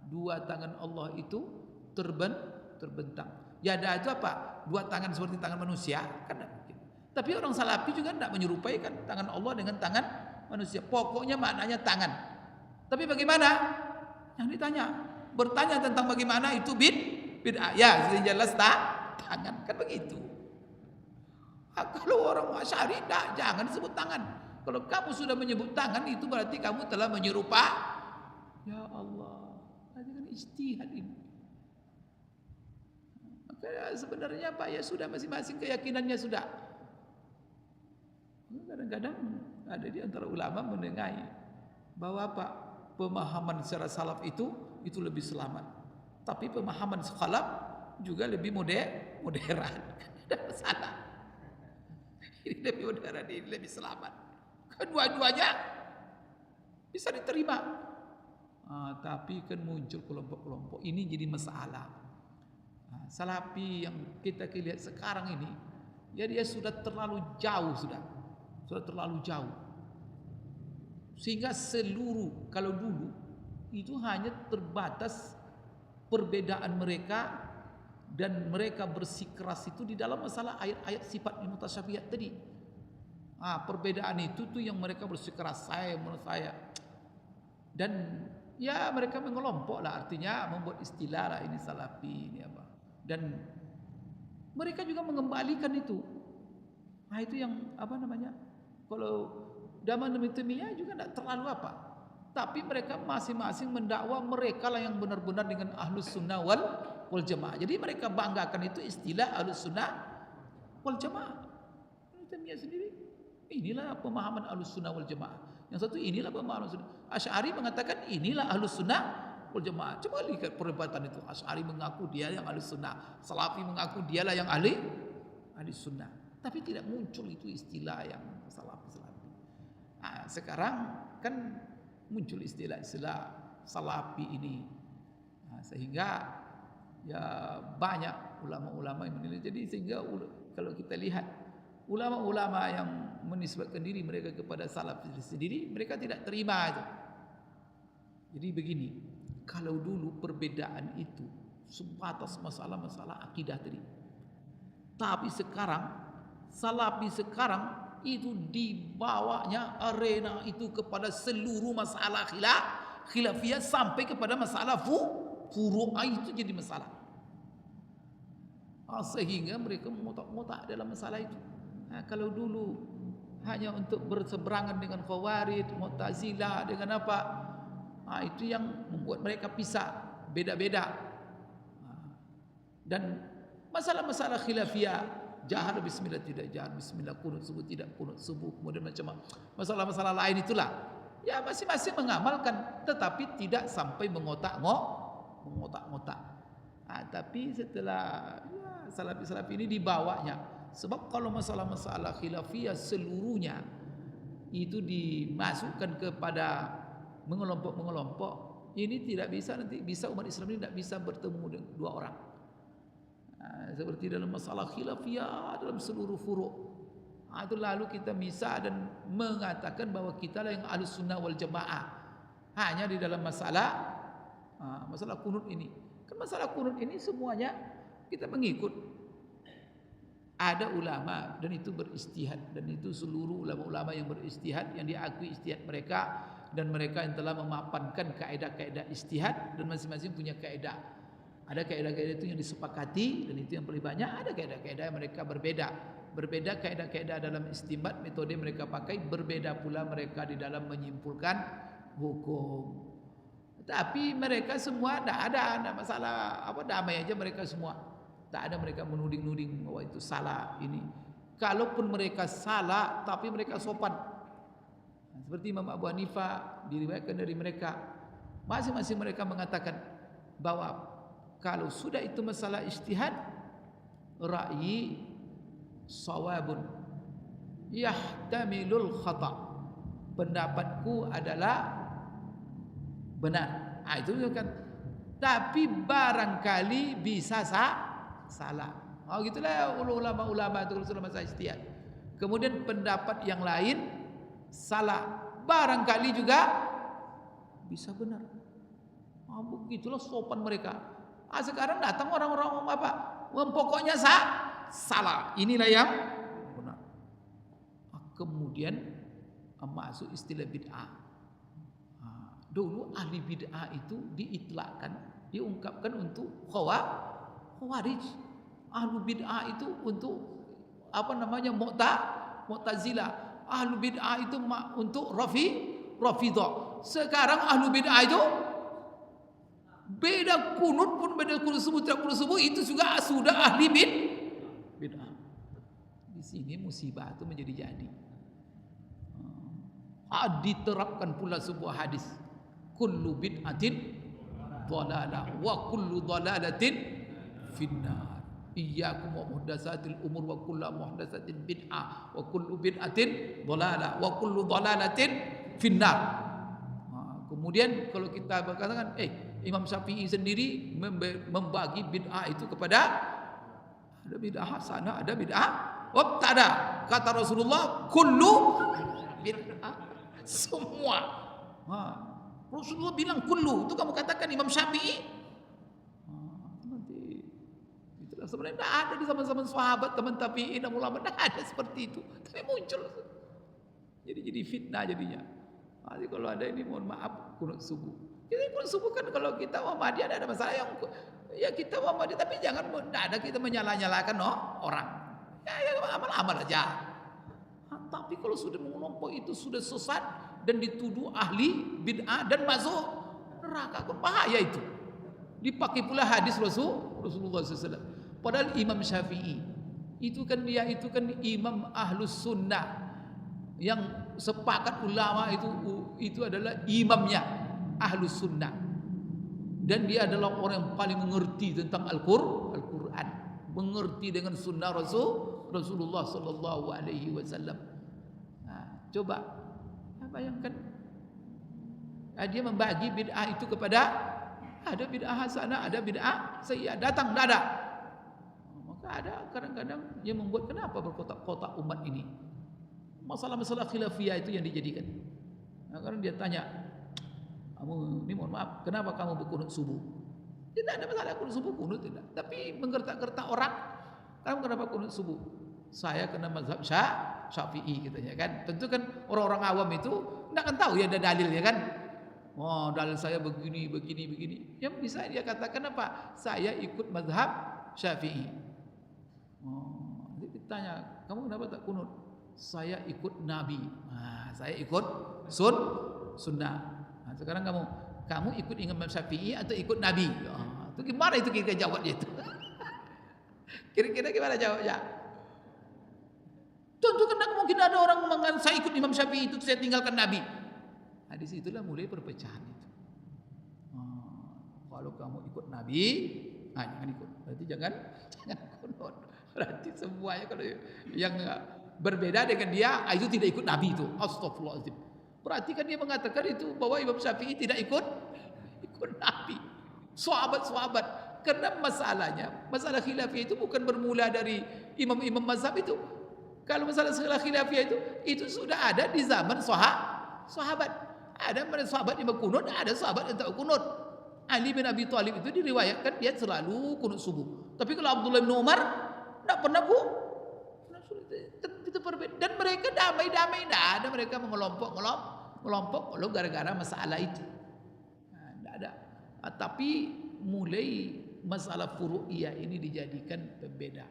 [SPEAKER 1] Dua tangan Allah itu terbentang. Yada itu apa? Dua tangan seperti tangan manusia? Kan tidak mungkin. Tapi orang Salafi juga tidak menyerupai kan tangan Allah dengan tangan manusia. Pokoknya maknanya tangan. Tapi bagaimana? Yang ditanya, bertanya tentang bagaimana itu bid'ah. Ya, jelas tangan kan begitu. Kalau orang Asy'ari jangan disebut tangan. Kalau kamu sudah menyebut tangan itu berarti kamu telah menyerupai. Ya Allah, ini kan ijtihad ini. Maka sebenarnya Pak ya sudah masing-masing keyakinannya sudah. Kadang-kadang ada di antara ulama menengahi bahwa apa? Pemahaman secara salaf itu lebih selamat. Tapi pemahaman khalaf juga lebih modern. Tidak masalah. Ini lebih modern, ini lebih selamat. Kedua-duanya bisa diterima. Tapi kan muncul kelompok-kelompok. Ini jadi masalah. Salafi yang kita lihat sekarang ini, ya dia sudah terlalu jauh sudah terlalu jauh. Sehingga kalau dulu itu hanya terbatas perbedaan mereka dan mereka bersikeras itu di dalam masalah ayat-ayat sifat mutasyabihat tadi. Perbedaan itu tuh yang mereka bersikeras menurut saya. Dan ya mereka mengelompok lah, artinya membuat istilah lah ini Salafi ini apa. Dan mereka juga mengembalikan itu. Itu yang apa namanya? Kalau Zaman Ibnu Taimiyah juga tidak terlalu apa. Tapi mereka masing-masing mendakwa mereka lah yang benar-benar dengan Ahlus Sunnah wal Jamaah. Jadi mereka banggakan itu istilah Ahlus Sunnah wal Jamaah. Ibnu Taimiyah sendiri, inilah pemahaman Ahlus Sunnah wal Jamaah. Yang satu inilah pemahaman Ahlus Sunnah. Asy'ari mengatakan inilah Ahlus Sunnah wal Jamaah. Coba lihat perdebatan itu. Asy'ari mengaku dia yang Ahlus Sunnah, Salafi mengaku dialah yang ahli Sunnah. Tapi tidak muncul itu istilah yang Salafi. Sekarang kan muncul istilah-istilah Salafi ini, sehingga ya banyak ulama-ulama yang menilai. Jadi sehingga kalau kita lihat ulama-ulama yang menisbatkan diri mereka kepada Salafi sendiri, mereka tidak terima itu. Jadi begini, kalau dulu perbedaan itu sebatas masalah-masalah akidah tadi, tapi sekarang Salafi sekarang itu dibawanya arena itu kepada seluruh masalah khilafiyah sampai kepada masalah furu'ah itu jadi masalah. Sehingga mereka mengotak-ngotak dalam masalah itu. Kalau dulu hanya untuk berseberangan dengan Khawarij, Mu'tazilah dengan apa, itu yang membuat mereka pisah, beda-beda. Dan masalah-masalah khilafiyah, jahar bismillah tidak jahar bismillah, kunut subuh tidak kunut subuh, kemudian macam masalah-masalah lain itulah ya masing-masing mengamalkan, tetapi tidak sampai mengotak-ngotak. Tapi setelah ya, Salafi ini dibawanya, sebab kalau masalah-masalah khilafiyah seluruhnya itu dimasukkan kepada mengelompok-mengelompok, ini tidak bisa, nanti bisa umat Islam ini tidak bisa bertemu dengan dua orang. Seperti dalam masalah khilafiyah dalam seluruh furu'. Itu lalu kita misah dan mengatakan bahwa kita lah yang Ahlus Sunnah wal Jamaah. Hanya di dalam masalah kunut ini. Kan masalah kunut ini semuanya kita mengikut. Ada ulama dan itu beristihad, dan itu seluruh ulama-ulama yang beristihad yang diakui istihad mereka, dan mereka yang telah memapankan kaedah-kaedah istihad, dan masing-masing punya kaedah. Ada kaedah-kaedah itu yang disepakati dan itu yang paling banyak. Ada kaedah-kaedah yang mereka berbeda. Berbeda kaedah-kaedah dalam istinbat, metode mereka pakai, berbeda pula mereka di dalam menyimpulkan hukum. Tapi mereka semua tidak ada masalah, damai aja mereka semua. Tak ada mereka menuding-nuding bahwa itu salah ini. Kalaupun mereka salah, tapi mereka sopan. Seperti Imam Abu Hanifah diriwayatkan dari mereka, masing-masing mereka mengatakan bahwa kalau sudah itu masalah ijtihad, ra'yi shawabun yahtamilul khata'. Pendapatku adalah benar. Itu kan. Tapi barangkali bisa salah. Gitulah ulama-ulama itu kalau masalah ijtihad. Kemudian pendapat yang lain salah, barangkali juga bisa benar. Begitulah sopan mereka. Sekarang datang orang-orang pokoknya salah. Inilah yang benar. Kemudian masuk istilah bid'ah. Dulu ahli bid'ah itu diitlakkan, diungkapkan untuk Khawarij. Ahlu bid'ah itu untuk Mu'tazilah. Ahlu bid'ah itu untuk Rafidah. Sekarang ahlu bid'ah itu beda kunut pun, beda kunut subuh itu juga sudah ahli bid'ah. Di sini musibah itu menjadi jadi. Diterapkan pula sebuah hadis, kullu bid'atin dhalalah wa kullu dhalalatin finnar. Iyyakum wa muhdatsatil umur wa kullu muhdatsatin bid'ah wa kullu bid'atin dhalalah wa kullu dhalalatin finnar. Kemudian kalau kita berkatakan Imam Syafi'i sendiri membagi bid'ah itu kepada ada bid'ah hasanah, ada bid'ah wabtada. Kata Rasulullah, kullu bid'ah, semua. Rasulullah bilang kullu, itu kamu katakan Imam Syafi'i. Sebenarnya tidak ada di zaman-zaman sahabat, teman tabi'in, ulama, tidak ada seperti itu. Tapi muncul. Jadi fitnah jadinya. Jadi kalau ada ini mohon maaf kunut subuh. Jadi kunut subuh kan kalau kita Muhammadiyah ada masalah yang ya kita Muhammadiyah, tapi jangan tidak ada kita menyalah-nyalahkan orang. Ya amal-amal aja. Tapi kalau sudah mengelompok itu sudah sesat dan dituduh ahli bid'ah dan masuk neraka, kan bahaya itu. Dipakai pula hadis Rasulullah SAW. Padahal Imam Syafi'i itu kan imam ahlus sunnah yang sepakat ulama itu adalah imamnya ahlus sunnah, dan dia adalah orang yang paling mengerti tentang Al-Quran, mengerti dengan sunnah Rasulullah Sallallahu Alaihi Wasallam. Coba bayangkan, dia membagi bid'ah itu kepada ada bid'ah hasanah, ada bid'ah sayyi'ah, datang tidak ada. Ada kadang-kadang yang membuat kenapa berkotak-kotak umat ini. Masalah-masalah khilafiyah itu yang dijadikan. Karena dia tanya, kamu ini mohon maaf, kenapa kamu berkunut subuh? Tidak ada masalah kunut subuh, kunut tidak. Tapi menggertak-gertak orang, kamu kenapa kunut subuh? Saya kena mazhab Syafi'i katanya kan. Tentu kan orang-orang awam itu tidak akan tahu ya ada dalilnya kan. Dalil saya begini. Yang bisa dia katakan apa? Saya ikut mazhab Syafi'i. Jadi ditanya, kamu kenapa tak kunut? Saya ikut Nabi. Saya ikut sunnah. Sekarang kamu ikut Imam Syafi'i atau ikut Nabi? Itu gimana itu kira-kira jawabnya itu? Kira-kira gimana jawabnya? Tentu kan mungkin ada orang mengatakan saya ikut Imam Syafi'i itu saya tinggalkan Nabi. Di situlah mulai perpecahan itu. Kalau kamu ikut Nabi, jangan ikut. Berarti jangan kunut. Berarti semuanya kalau yang berbeda dengan dia itu tidak ikut Nabi itu. Astagfirullahaladzim. Berarti kan dia mengatakan itu bahwa Imam Syafi'i tidak ikut Nabi. Sahabat-sahabat Karena masalah khilafiyah itu bukan bermula dari imam-imam mazhab itu. Kalau masalah khilafiyah itu sudah ada di zaman sahabat. Ada sahabat yang berkunut, ada sahabat yang tak berkunut. Ali bin Abi Thalib itu diriwayatkan dia selalu kunut subuh. Tapi kalau Abdullah bin Umar tak pernah itu berbeda. Dan mereka damai-damai, tidak ada mereka mengelompok kalau gara-gara masalah itu. Tidak ada. Tapi mulai masalah furu'iyah ini dijadikan pembeda.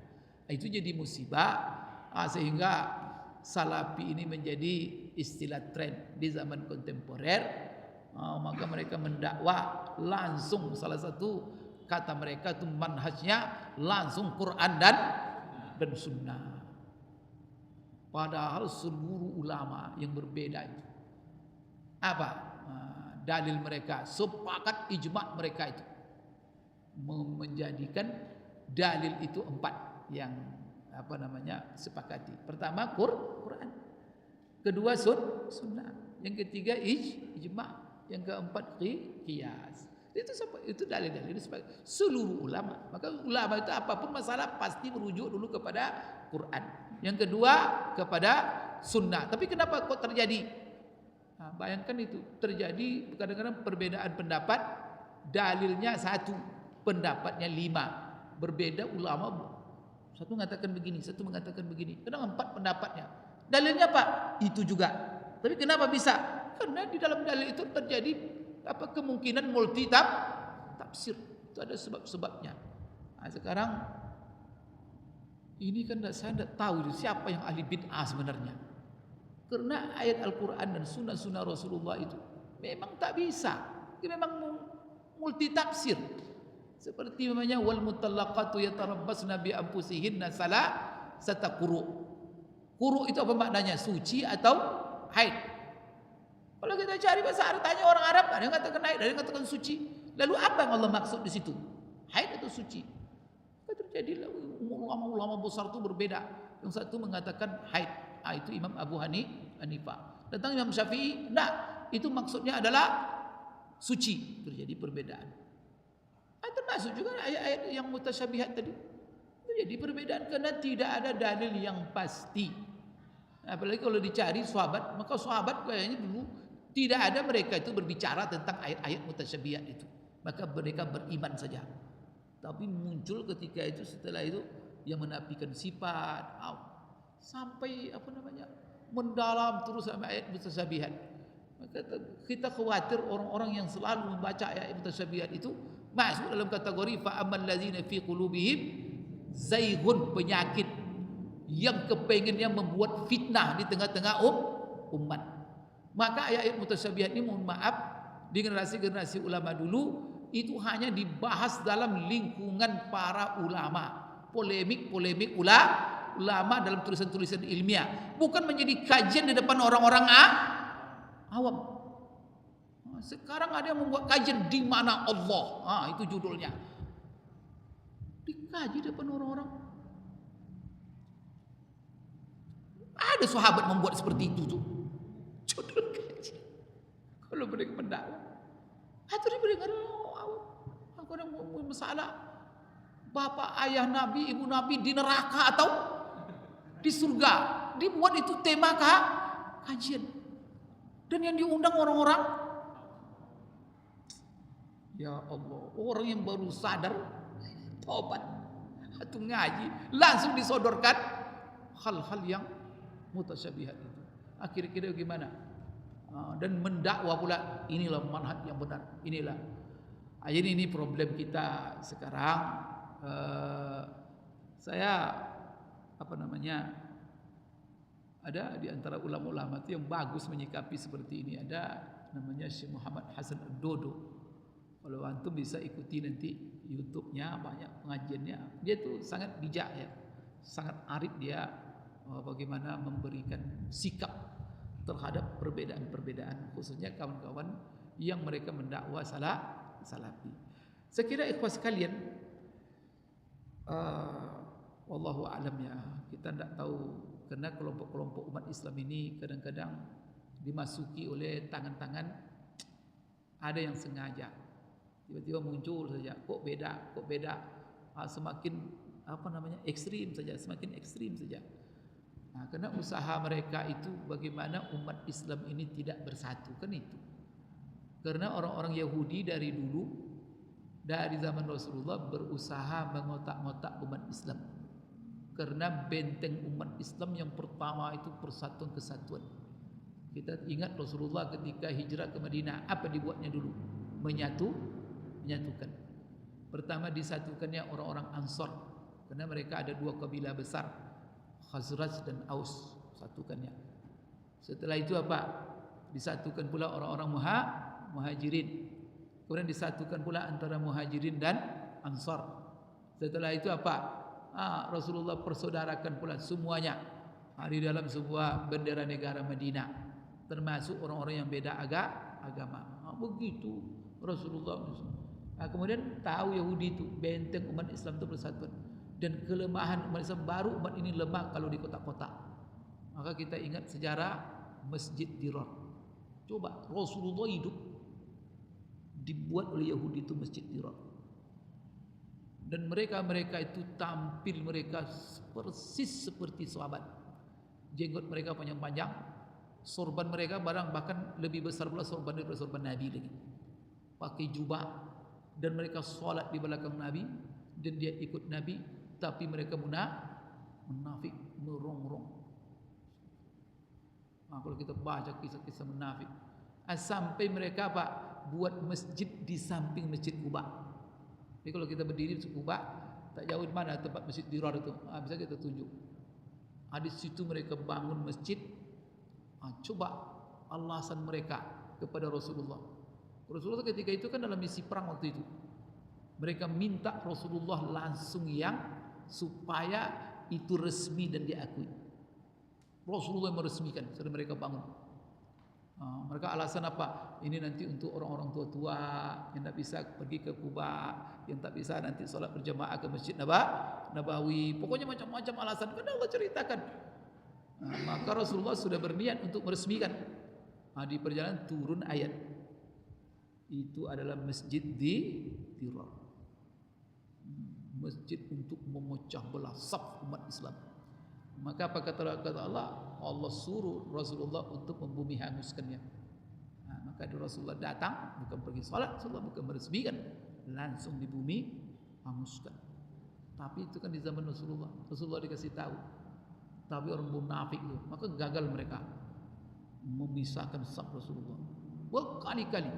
[SPEAKER 1] Itu jadi musibah sehingga Salafi ini menjadi istilah tren di zaman kontemporer. Maka mereka mendakwa langsung, salah satu kata mereka itu manhajnya langsung Quran dan sunnah. Padahal seluruh ulama yang berbeda itu apa dalil mereka, sepakat ijma' mereka itu menjadikan dalil itu 4 yang sepakati. Pertama Quran, kedua sunnah, yang ketiga ijma', yang keempat qiyas. Itu dalil-dalil seluruh ulama. Maka ulama itu apapun masalah pasti merujuk dulu kepada Quran, yang kedua kepada sunnah. Tapi kenapa kok terjadi? Bayangkan itu terjadi kadang-kadang perbedaan pendapat, dalilnya 1, pendapatnya 5, berbeda ulama. Satu mengatakan begini, satu mengatakan begini. Kadang 4 pendapatnya. Dalilnya apa? Itu juga. Tapi kenapa bisa? Karena di dalam dalil itu terjadi kemungkinan multi tafsir. Itu ada sebab-sebabnya. Sekarang ini kan saya tidak tahu siapa yang ahli bid'ah sebenarnya. Karena ayat Al-Quran dan sunnah-sunnah Rasulullah itu memang tak bisa. Ini memang multi tafsir. Seperti namanya wal mutallaqatu yatarabbasna bi anfusihinna salasata quru. Quru itu apa maknanya? Suci atau haid. Kalau kita cari bahasa Arab, tanya orang Arab, ada yang katakan haid, ada yang katakan suci. Lalu apa yang Allah maksud di situ? Haid atau suci? Terjadilah ulama-ulama besar itu berbeda. Yang satu mengatakan haid, itu Imam Abu Hanifah. Datang Imam Syafi'i, enggak, itu maksudnya adalah suci. Terjadi perbedaan. Termasuk juga ayat-ayat yang mutasyabihat tadi. Jadi perbedaan karena tidak ada dalil yang pasti. Apalagi kalau dicari sahabat, maka sahabat kayaknya dulu tidak ada mereka itu berbicara tentang ayat-ayat mutasyabihat itu. Maka mereka beriman saja. Tapi muncul ketika itu, setelah itu yang menafikan sifat sampai mendalam terus sampai ayat mutasyabihat. Maka kita khawatir orang-orang yang selalu membaca ayat mutasyabihat itu masuk dalam kategori fa ammal ladzina fi qulubihim zaighun, penyakit yang kepengennya membuat fitnah di tengah-tengah umat. Maka ayat mutasyabihat ini, mohon maaf, di generasi-generasi ulama dulu itu hanya dibahas dalam lingkungan para ulama, polemik ulama dalam tulisan-tulisan ilmiah, bukan menjadi kajian di depan orang-orang awam. Sekarang ada yang membuat kajian di mana Allah, itu judulnya. Dikaji depan orang-orang. Ada sahabat membuat seperti itu tuh. Judul kajian. Kalau mereka mendakwah, atau mereka ada masalah bapak ayah Nabi, ibu Nabi di neraka atau di surga, dibuat itu tema kajian. Dan yang diundang orang-orang, ya Allah, orang yang baru sadar tobat atau ngaji langsung disodorkan hal-hal yang mutasyabihat itu. Akhir-akhir gimana? Dan mendakwa pula inilah manhaj yang benar. Inilah. Jadi ini problem kita sekarang. Saya ada di antara ulama-ulama itu yang bagus menyikapi seperti ini. Ada namanya Syekh Muhammad Hasan Ad-Dodo. Kalau antum bisa ikuti nanti YouTube-nya, banyak pengajiannya. Dia tuh sangat bijak ya, sangat arif dia bagaimana memberikan sikap terhadap perbedaan-perbedaan, khususnya kawan-kawan yang mereka mendakwa salafi. Saya kira ikhwas sekalian, wallahu alam ya, kita tidak tahu karena kelompok-kelompok umat Islam ini kadang-kadang dimasuki oleh tangan-tangan ada yang sengaja. Tiba-tiba muncul saja, kok beda, semakin ekstrim saja, semakin ekstrim saja. Nah, karena usaha mereka itu bagaimana umat Islam ini tidak bersatu, kan itu. Karena orang-orang Yahudi dari dulu, dari zaman Rasulullah berusaha mengotak-ngotak umat Islam. Karena benteng umat Islam yang pertama itu persatuan kesatuan. Kita ingat Rasulullah ketika hijrah ke Madinah, apa dibuatnya dulu? Menyatukan. Pertama disatukannya orang-orang Ansor, karena mereka ada dua kabilah besar, Khazraj dan Aus, satukannya. Setelah itu apa? Disatukan pula orang-orang Muhajirin. Kemudian disatukan pula antara Muhajirin dan Ansar. Setelah itu apa? Rasulullah persaudarakan pula semuanya di dalam sebuah bendera negara Madinah, termasuk orang-orang yang beda agama. Begitu Rasulullah. Kemudian tahu Yahudi itu benteng umat Islam itu persatuan, dan kelemahan umat Islam baru umat ini lemah kalau di kota-kota. Maka kita ingat sejarah Masjid Dirar. Coba Rasulullah hidup, dibuat oleh Yahudi itu Masjid Dirar. Dan mereka itu tampil mereka persis seperti sahabat. Jenggot mereka panjang-panjang, sorban mereka bahkan lebih besar pula sorban daripada sorban Nabi lagi. Pakai jubah, dan mereka solat di belakang Nabi, dan dia ikut Nabi, tapi mereka munafik, merongrong. Kalau kita baca kisah-kisah munafik, sampai mereka buat masjid di samping Masjid Quba. Jadi kalau kita berdiri di Quba, tak jauh di mana tempat Masjid Dirar itu, bisa kita tunjuk. Di situ mereka bangun masjid. Coba alasan mereka kepada Rasulullah. Rasulullah ketika itu kan dalam misi perang waktu itu. Mereka minta Rasulullah langsung yang supaya itu resmi dan diakui. Rasulullah meresmikan, setelah mereka bangun. Mereka alasan apa? Ini nanti untuk orang-orang tua-tua yang tak bisa pergi ke Kuba, yang tak bisa nanti solat berjamaah ke Masjid Nabawi. Pokoknya macam-macam alasan. Kan Allah ceritakan. Maka Rasulullah sudah berniat untuk meresmikan. Di perjalanan turun ayat. Itu adalah masjid di Dirar. Masjid untuk memecah belah saf umat Islam. Maka apa kata Allah? Allah suruh Rasulullah untuk membumi hanguskannya. Maka Rasulullah datang, bukan pergi salat, Rasulullah bukan meresmikan, langsung di bumi hanguskan. Tapi itu kan di zaman Rasulullah dikasih tahu. Tapi orang munafik itu, maka gagal mereka memisahkan saf Rasulullah. Berkali-kali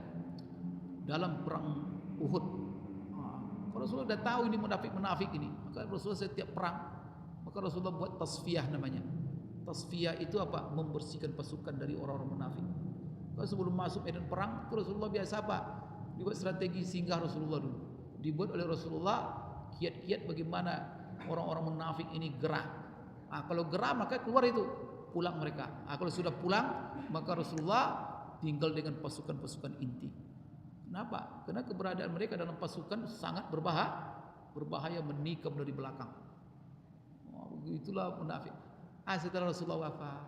[SPEAKER 1] dalam perang Uhud, Rasulullah dah tahu ini munafik ini. Maka Rasulullah setiap perang, maka Rasulullah buat tasfiyah namanya. Tasfiyah itu apa? Membersihkan pasukan dari orang-orang munafik. Kalau sebelum masuk medan perang, Rasulullah biasa apa? Dibuat strategi singgah Rasulullah dulu. Dibuat oleh Rasulullah kiat-kiat bagaimana orang-orang munafik ini gerah. Kalau gerah maka keluar itu, pulang mereka. Kalau sudah pulang, maka Rasulullah tinggal dengan pasukan-pasukan inti. Kenapa? Karena keberadaan mereka dalam pasukan sangat berbahaya menikam dari belakang. Itulah munafik. Setelah Rasulullah wafat,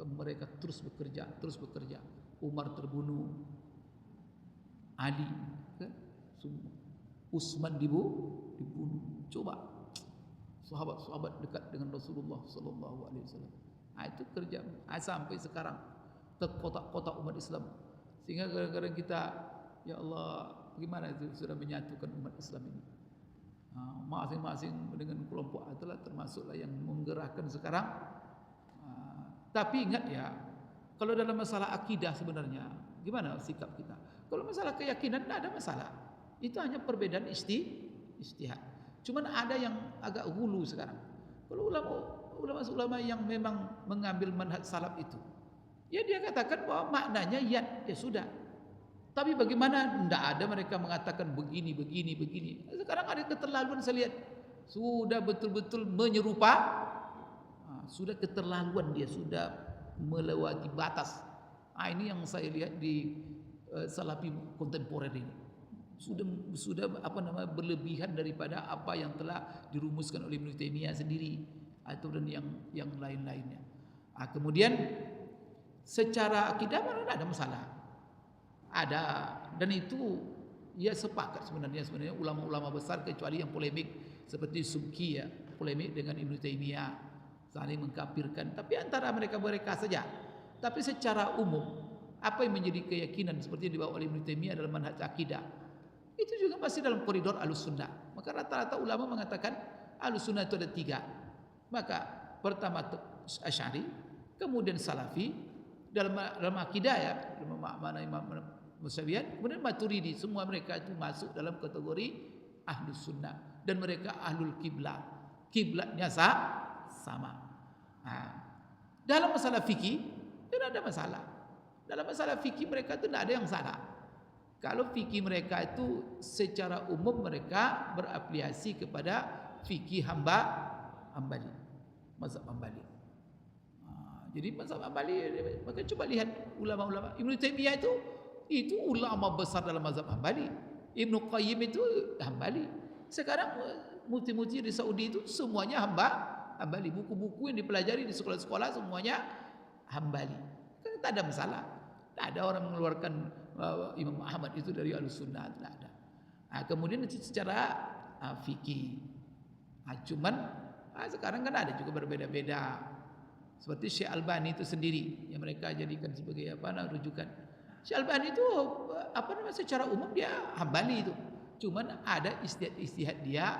[SPEAKER 1] mereka terus bekerja. Umar terbunuh, Ali, Utsman dibunuh. Coba sahabat-sahabat dekat dengan Rasulullah sallallahu alaihi wasallam. Itu kerja sampai sekarang ke kota-kota umat Islam. Sehingga kadang-kadang kita, ya Allah, bagaimana itu sudah menyatukan umat Islam ini. Masing-masing dengan kelompok itulah termasuklah yang menggerakkan sekarang. Tapi ingat ya, kalau dalam masalah akidah sebenarnya gimana sikap kita? Kalau masalah keyakinan tidak ada masalah. Itu hanya perbedaan ijtihad. Cuman ada yang agak hulu sekarang. Kalau ulama yang memang mengambil manhaj salaf itu, ya dia katakan bahwa maknanya ya sudah. Tapi bagaimana? Tidak ada mereka mengatakan begini. Sekarang ada keterlaluan saya lihat. Sudah betul-betul menyerupa. Sudah keterlaluan dia. Sudah melewati batas. Ini yang saya lihat di Salafi kontemporer ini. Sudah berlebihan daripada apa yang telah dirumuskan oleh Ibnu Taimiyah sendiri. Atau dan yang lain-lainnya. Kemudian secara akidah mana ada masalah. ada, dan itu ya sepakat sebenarnya ulama-ulama besar, kecuali yang polemik seperti Subki ya, polemik dengan Ibnu Taimiyah, saling mengkafirkan, tapi antara mereka saja. Tapi secara umum apa yang menjadi keyakinan seperti yang dibawa oleh Ibnu Taimiyah dalam manhaj akidah, itu juga masih dalam koridor Ahlussunnah. Maka rata-rata ulama mengatakan Ahlussunnah itu ada 3. Maka pertama Asy'ari, kemudian Salafi dalam akidah ya, dalam makna Imam Musawiyan, kemudian Maturidi. Semua mereka itu masuk dalam kategori Ahlus Sunnah, dan mereka ahlul kiblah, kiblatnya sama. Nah, dalam masalah fikih tidak ada masalah. Dalam masalah fikih mereka itu tidak ada yang salah. Kalau fikih mereka itu secara umum mereka berafiliasi kepada fikih Hambali, mazhab Hambali. Jadi mazhab Hambali, maka coba lihat ulama-ulama. Ibnu Taimiyah itu ulama besar dalam mazhab Hambali. Ibnu Qayyim itu Hambali. Sekarang mufti-mufti di Saudi itu semuanya Hambali. Buku-buku yang dipelajari di sekolah-sekolah semuanya Hambali. Kan tak ada masalah. Tak ada orang mengeluarkan Imam Ahmad itu dari Ahlussunnah, tidak ada. Nah, kemudian secara fikih. Cuman sekarang kan ada juga berbeda-beda. Seperti Syekh Albani itu sendiri yang mereka jadikan sebagai rujukan. Syekh Albani itu secara umum dia Hambali itu. Cuman ada istihad dia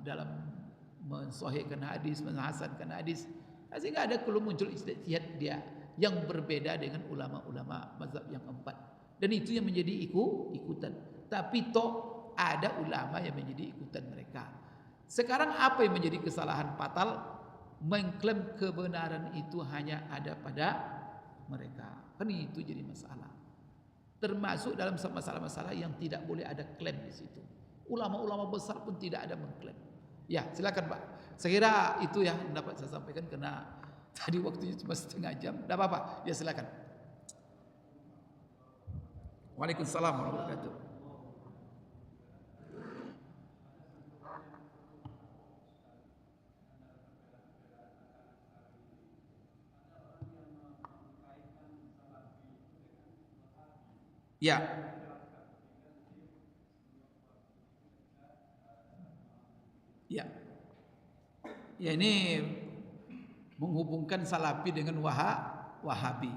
[SPEAKER 1] dalam mensahihkan hadis, menghasankan hadis. Sehingga ada kalau muncul istihad dia yang berbeda dengan ulama-ulama mazhab yang 4. Dan itu yang menjadi ikutan. Tapi toh ada ulama yang menjadi ikutan mereka. Sekarang apa yang menjadi kesalahan fatal? Mengklaim kebenaran itu hanya ada pada mereka. Kan itu jadi masalah. Termasuk dalam masalah-masalah yang tidak boleh ada klaim di situ. Ulama-ulama besar pun tidak ada mengklaim. Ya, silakan Pak. Saya kira itu ya yang dapat saya sampaikan, karena tadi waktunya cuma setengah jam. Tidak apa-apa. Ya silakan. Waalaikumsalam warahmatullahi wabarakatuh. Ya. Ya. Ya, ini menghubungkan Salafi dengan Wahabi.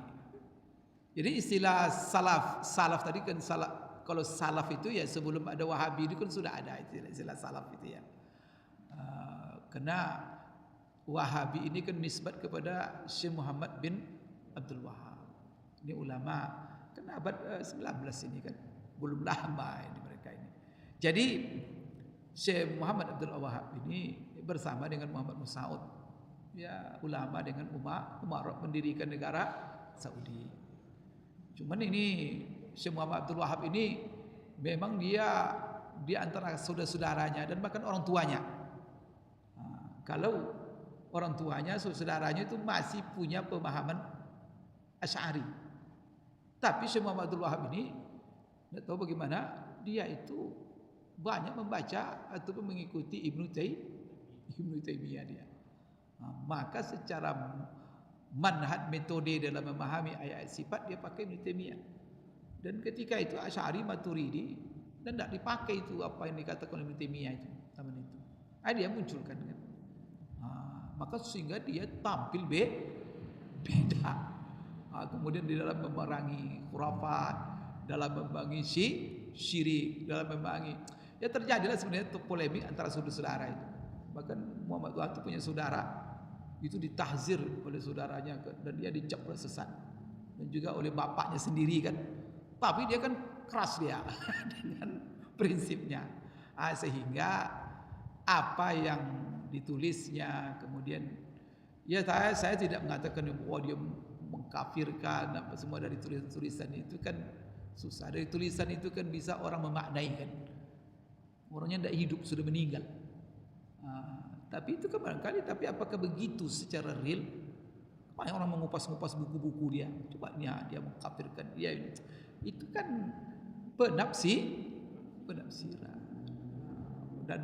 [SPEAKER 1] Jadi istilah salaf tadi kan kalau salaf itu ya sebelum ada Wahabi itu kan sudah ada istilah salaf itu ya. Karena Wahabi ini kan nisbat kepada Syekh Muhammad bin Abdul Wahab. Ini ulama kan abad 19 ini kan, belum lama ini mereka ini. Jadi Syekh Muhammad Abdul Wahab ini bersama dengan Muhammad Musaud, ya ulama dengan Umar mendirikan negara Saudi. Cuman ini Syekh Muhammad Abdul Wahab ini memang dia di antara saudara-saudaranya dan bahkan orang tuanya. Kalau orang tuanya, saudaranya itu masih punya pemahaman Asy'ari. Tapi Syekh Muhammad Abdul Wahab ini tidak tahu bagaimana dia itu banyak membaca ataupun mengikuti Ibnu Taimiyah dia. Maka secara manhaj metode dalam memahami ayat sifat dia pakai Ibnu Taimiyah. Dan ketika itu Asy'ari Maturidi dan tidak dipakai itu apa yang dikatakan oleh Ibnu Taimiyah itu zaman itu. Dia munculkan kan. Maka sehingga dia tampil beda. Kemudian di dalam memerangi khurafat, dalam memerangi syirik, dalam memerangi, ya terjadilah sebenarnya polemik antara saudara-saudara itu. Bahkan Muhammad Wahab itu punya saudara, itu ditahzir oleh saudaranya dan dia dicap sesat, dan juga oleh bapaknya sendiri kan. Tapi dia kan keras dia dengan prinsipnya, sehingga apa yang ditulisnya kemudian, ya saya tidak mengatakan bahwa dia mengkafirkan apa semua dari tulisan itu kan susah. Dari tulisan itu kan bisa orang memaknai kan. Orangnya tidak hidup, sudah meninggal. Tapi itu kan barangkali, tapi apakah begitu secara real? Banyak orang mengupas-ngupas buku-buku dia. Coba dia mengkafirkan dia. Itu kan penafsiran. Dan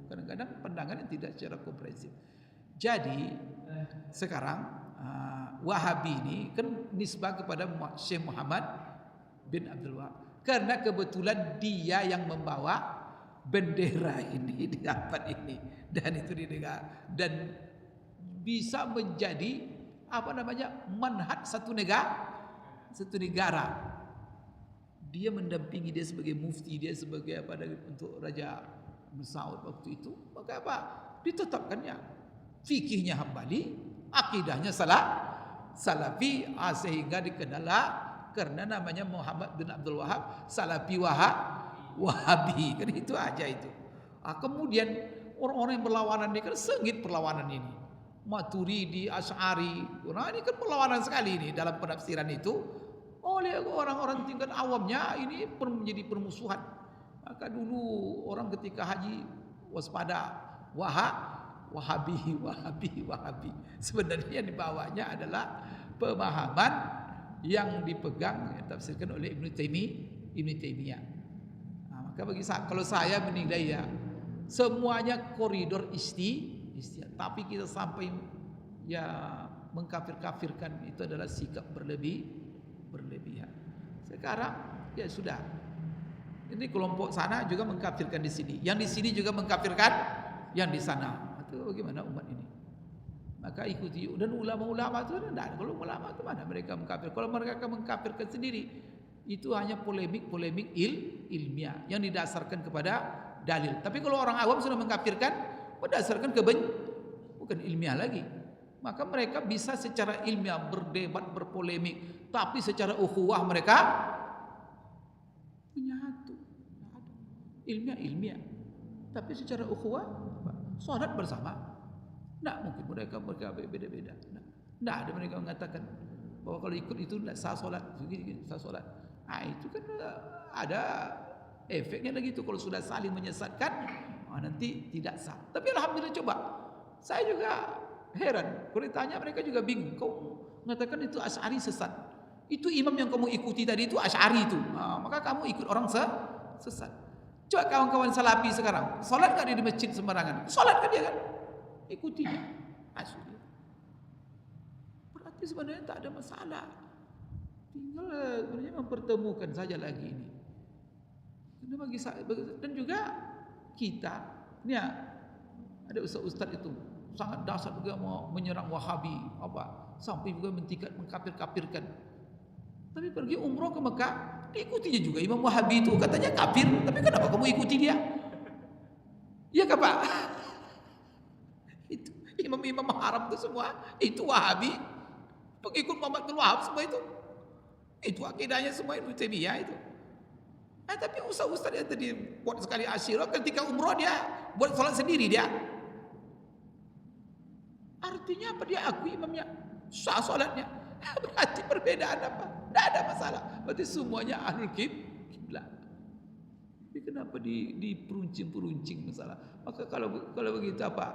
[SPEAKER 1] kadang-kadang pandangannya tidak secara komprehensif. Jadi sekarang Wahabi ini kan nisbah kepada Syekh Muhammad bin Abdul Wahab. Karena kebetulan dia yang membawa bendera ini di tempat ini dan itu di negara dan bisa menjadi manhaj satu negara. Dia mendampingi, dia sebagai mufti, dia sebagai untuk Raja Saud waktu itu. Maka ditetapkannya fikihnya Hambali, akidahnya Salafi, sehingga dikenal karena namanya Muhammad bin Abdul Wahab, Salafi Wahabi, kan itu aja itu. Kemudian orang-orang yang berlawanan ini kan sengit perlawanan ini. Maturidi, Asy'ari, ini kan perlawanan sekali ini dalam penafsiran itu. Oleh orang-orang tingkat awamnya ini menjadi permusuhan. Maka dulu orang ketika haji waspada Wahabi. Sebenarnya yang dibawanya adalah pemahaman yang dipegang tafsirkan oleh Ibnu Taimiyah. Maka bagi saya, kalau saya menilai ya semuanya koridor istihad. Tapi kita sampai ya mengkafir-kafirkan itu adalah sikap berlebihan. Sekarang ya sudah. Ini kelompok sana juga mengkafirkan di sini. Yang di sini juga mengkafirkan yang di sana. Itu bagaimana umat ini? Maka ikuti. Dan ulama-ulama itu tidak. Kalau ulama itu mana mereka mengkafir? Kalau mereka mengkafirkan sendiri, itu hanya polemik ilmiah yang didasarkan kepada dalil. Tapi kalau orang awam sudah mengkafirkan berdasarkan bukan ilmiah lagi. Maka mereka bisa secara ilmiah berdebat, berpolemik, tapi secara ukhuwah mereka menyatu. Ilmiah. Tapi secara ukhuwah, salat bersama. Tidak mungkin mereka beda-beda. Tidak ada mereka mengatakan bahwa kalau ikut itu tidak sah salat. Itu kan ada efeknya lagi itu. Kalau sudah saling menyesatkan, nanti tidak sah. Tapi alhamdulillah coba. Saya juga heran. Kalau ditanya mereka juga bingung. Kau mengatakan itu Asy'ari sesat. Itu imam yang kamu ikuti tadi itu Asy'ari itu. Maka kamu ikut orang sesat. Coba kawan-kawan Salafi sekarang. Salat enggak di masjid sembarangan? Salat kan dia kan? Ikutinya. Berarti sebenarnya tak ada masalah. Tinggal sebenarnya mempertemukan saja lagi ini. Karena bagi saya dan juga kita ini ya, ada ustaz itu sangat dahsyat juga mau menyerang Wahabi sampai juga mengkafir-kafirkan. Tapi pergi umroh ke Mekah, diikutinya juga Imam Wahabi itu katanya kafir, tapi kenapa kamu ikuti dia? Iya kan Pak? Itu imam-imam haram itu semua itu Wahabi, pengikut Muhammad bin Wahab semua itu akidahnya semua Ibnu Taimiyah itu. Tapi ustaz-ustaz yang tadi buat sekali asyirah ketika umroh dia buat salat sendiri dia. Artinya apa? Dia akui imamnya sah salatnya. Berarti perbedaan apa? Tidak ada masalah. Berarti semuanya ahlul kiblah. Tapi kenapa diperuncing masalah? Maka kalau begitu apa?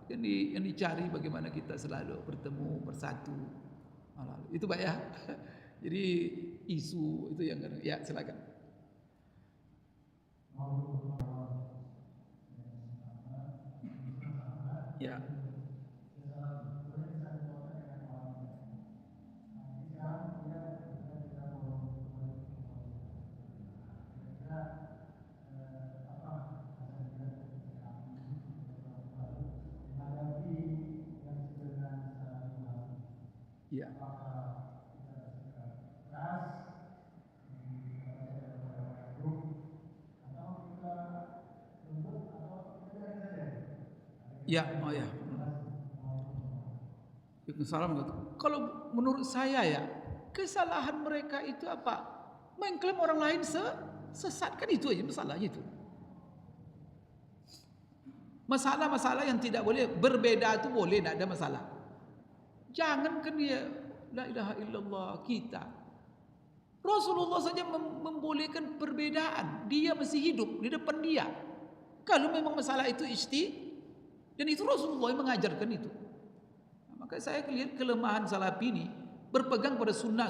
[SPEAKER 1] Yang dicari bagaimana kita selalu bertemu bersatu. Itu Pak ya. Jadi isu itu yang ya silakan. Ya. Ya. Ya, oh ya. Salam. Kalau menurut saya ya, kesalahan mereka itu apa? Mengklaim orang lain sesat, kan itu aja masalahnya itu. Masalah-masalah yang tidak boleh berbeda itu boleh, tidak ada masalah. Jangan kan dia la ilaha illallah kita. Rasulullah saja membolehkan perbedaan. Dia masih hidup di depan dia. Kalau memang masalah itu dan itu Rasulullah yang mengajarkan itu. Maka saya lihat kelemahan Salafi ini berpegang pada sunnah.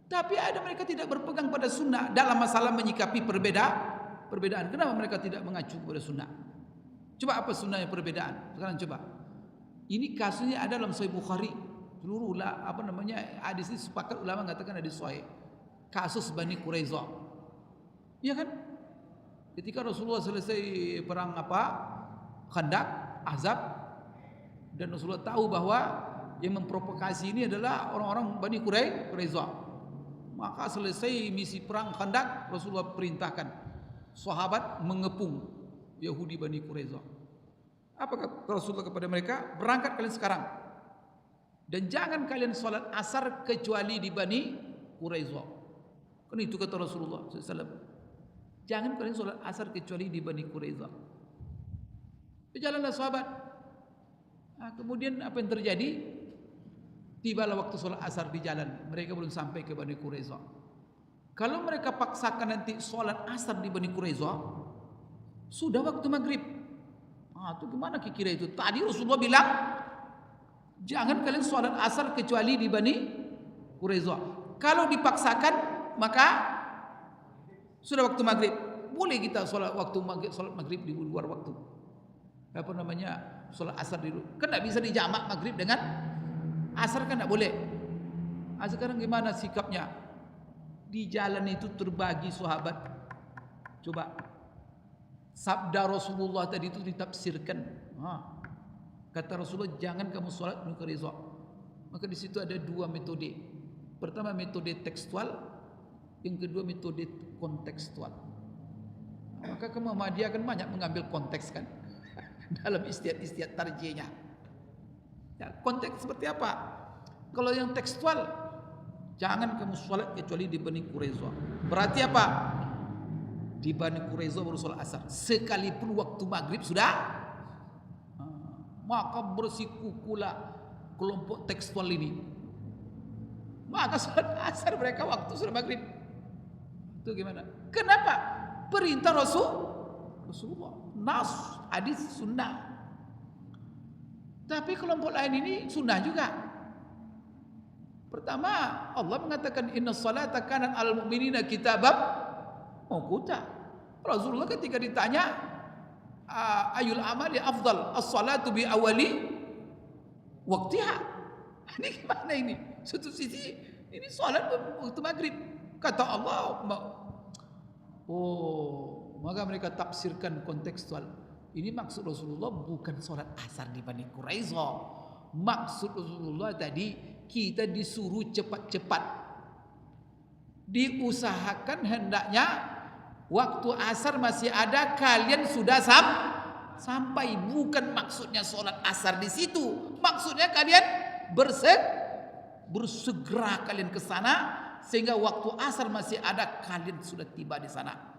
[SPEAKER 1] Tapi ada mereka tidak berpegang pada sunnah dalam masalah menyikapi perbedaan. Kenapa mereka tidak mengacu pada sunnah? Coba apa sunnahnya perbedaan? Sekarang coba. Ini kasusnya ada dalam Sahih Bukhari. Seluruh hadis ini sepakat ulama mengatakan hadis sahih. kasus Bani Quraiza. Iya kan? Ketika Rasulullah selesai perang Khandaq, Ahzab, dan Rasulullah tahu bahwa yang memprovokasi ini adalah orang-orang Bani Quraiza. Maka selesai misi perang Khandaq, Rasulullah perintahkan sahabat mengepung Yahudi Bani Quraiza. Apa kata Rasulullah kepada mereka? Berangkat kalian sekarang, dan jangan kalian sholat asar kecuali di Bani Quraiza. Kan itu kata Rasulullah SAW. Jangan kalian sholat asar kecuali di Bani Quraiza. Berjalanlah sahabat. Nah, kemudian apa yang terjadi? Tibalah waktu sholat asar di jalan. Mereka belum sampai ke Bani Quraiza. Kalau mereka paksakan nanti sholat asar di Bani Quraiza, sudah waktu maghrib. Itu gimana kira itu? Tadi Rasulullah bilang, jangan kalian sholat asar kecuali di Bani Quraiza. Kalau dipaksakan, maka sudah waktu maghrib. Boleh kita sholat maghrib di luar waktu. Sholat asar di luar. Kan tidak bisa dijamak maghrib dengan asar, kan tidak boleh. Sekarang gimana sikapnya? Di jalan itu terbagi sahabat. Coba sabda Rasulullah tadi itu ditafsirkan. Kata Rasulullah, jangan kamu sholat Bani Quraiza. Maka di situ ada dua metode. Pertama metode tekstual, yang kedua metode kontekstual. Maka Muhammadiyah kan banyak mengambil konteks kan dalam istiad-istiad tarjihnya. Ya, konteks seperti apa? Kalau yang tekstual, jangan kamu sholat kecuali di Bani Quraiza. Berarti apa? Di Bani Quraiza baru sholat asar. Sekalipun waktu maghrib sudah, maka bersikukulah kelompok tekstual ini. Maka sholat asar mereka waktu sudah maghrib. Itu gimana? Kenapa? Perintah Rasulullah. Nas, hadis, sunnah. Tapi kelompok lain ini sunnah juga. Pertama, Allah mengatakan inna salata kanat alal mu'minina kitaban mawquta. Rasulullah ketika ditanya ayul amali afdal, as-salatu bi awali waqtiha. Ini gimana ini? Satu sisi ini salat waktu maghrib. Kata Allah, maka mereka tafsirkan kontekstual. Ini maksud Rasulullah bukan sholat asar di Bani Quraiza. Maksud Rasulullah tadi, kita disuruh cepat-cepat. Diusahakan hendaknya waktu asar masih ada, kalian sudah sampai. Bukan maksudnya sholat asar di situ. Maksudnya kalian bersegera kalian ke sana, sehingga waktu asar masih ada, kalian sudah tiba di sana.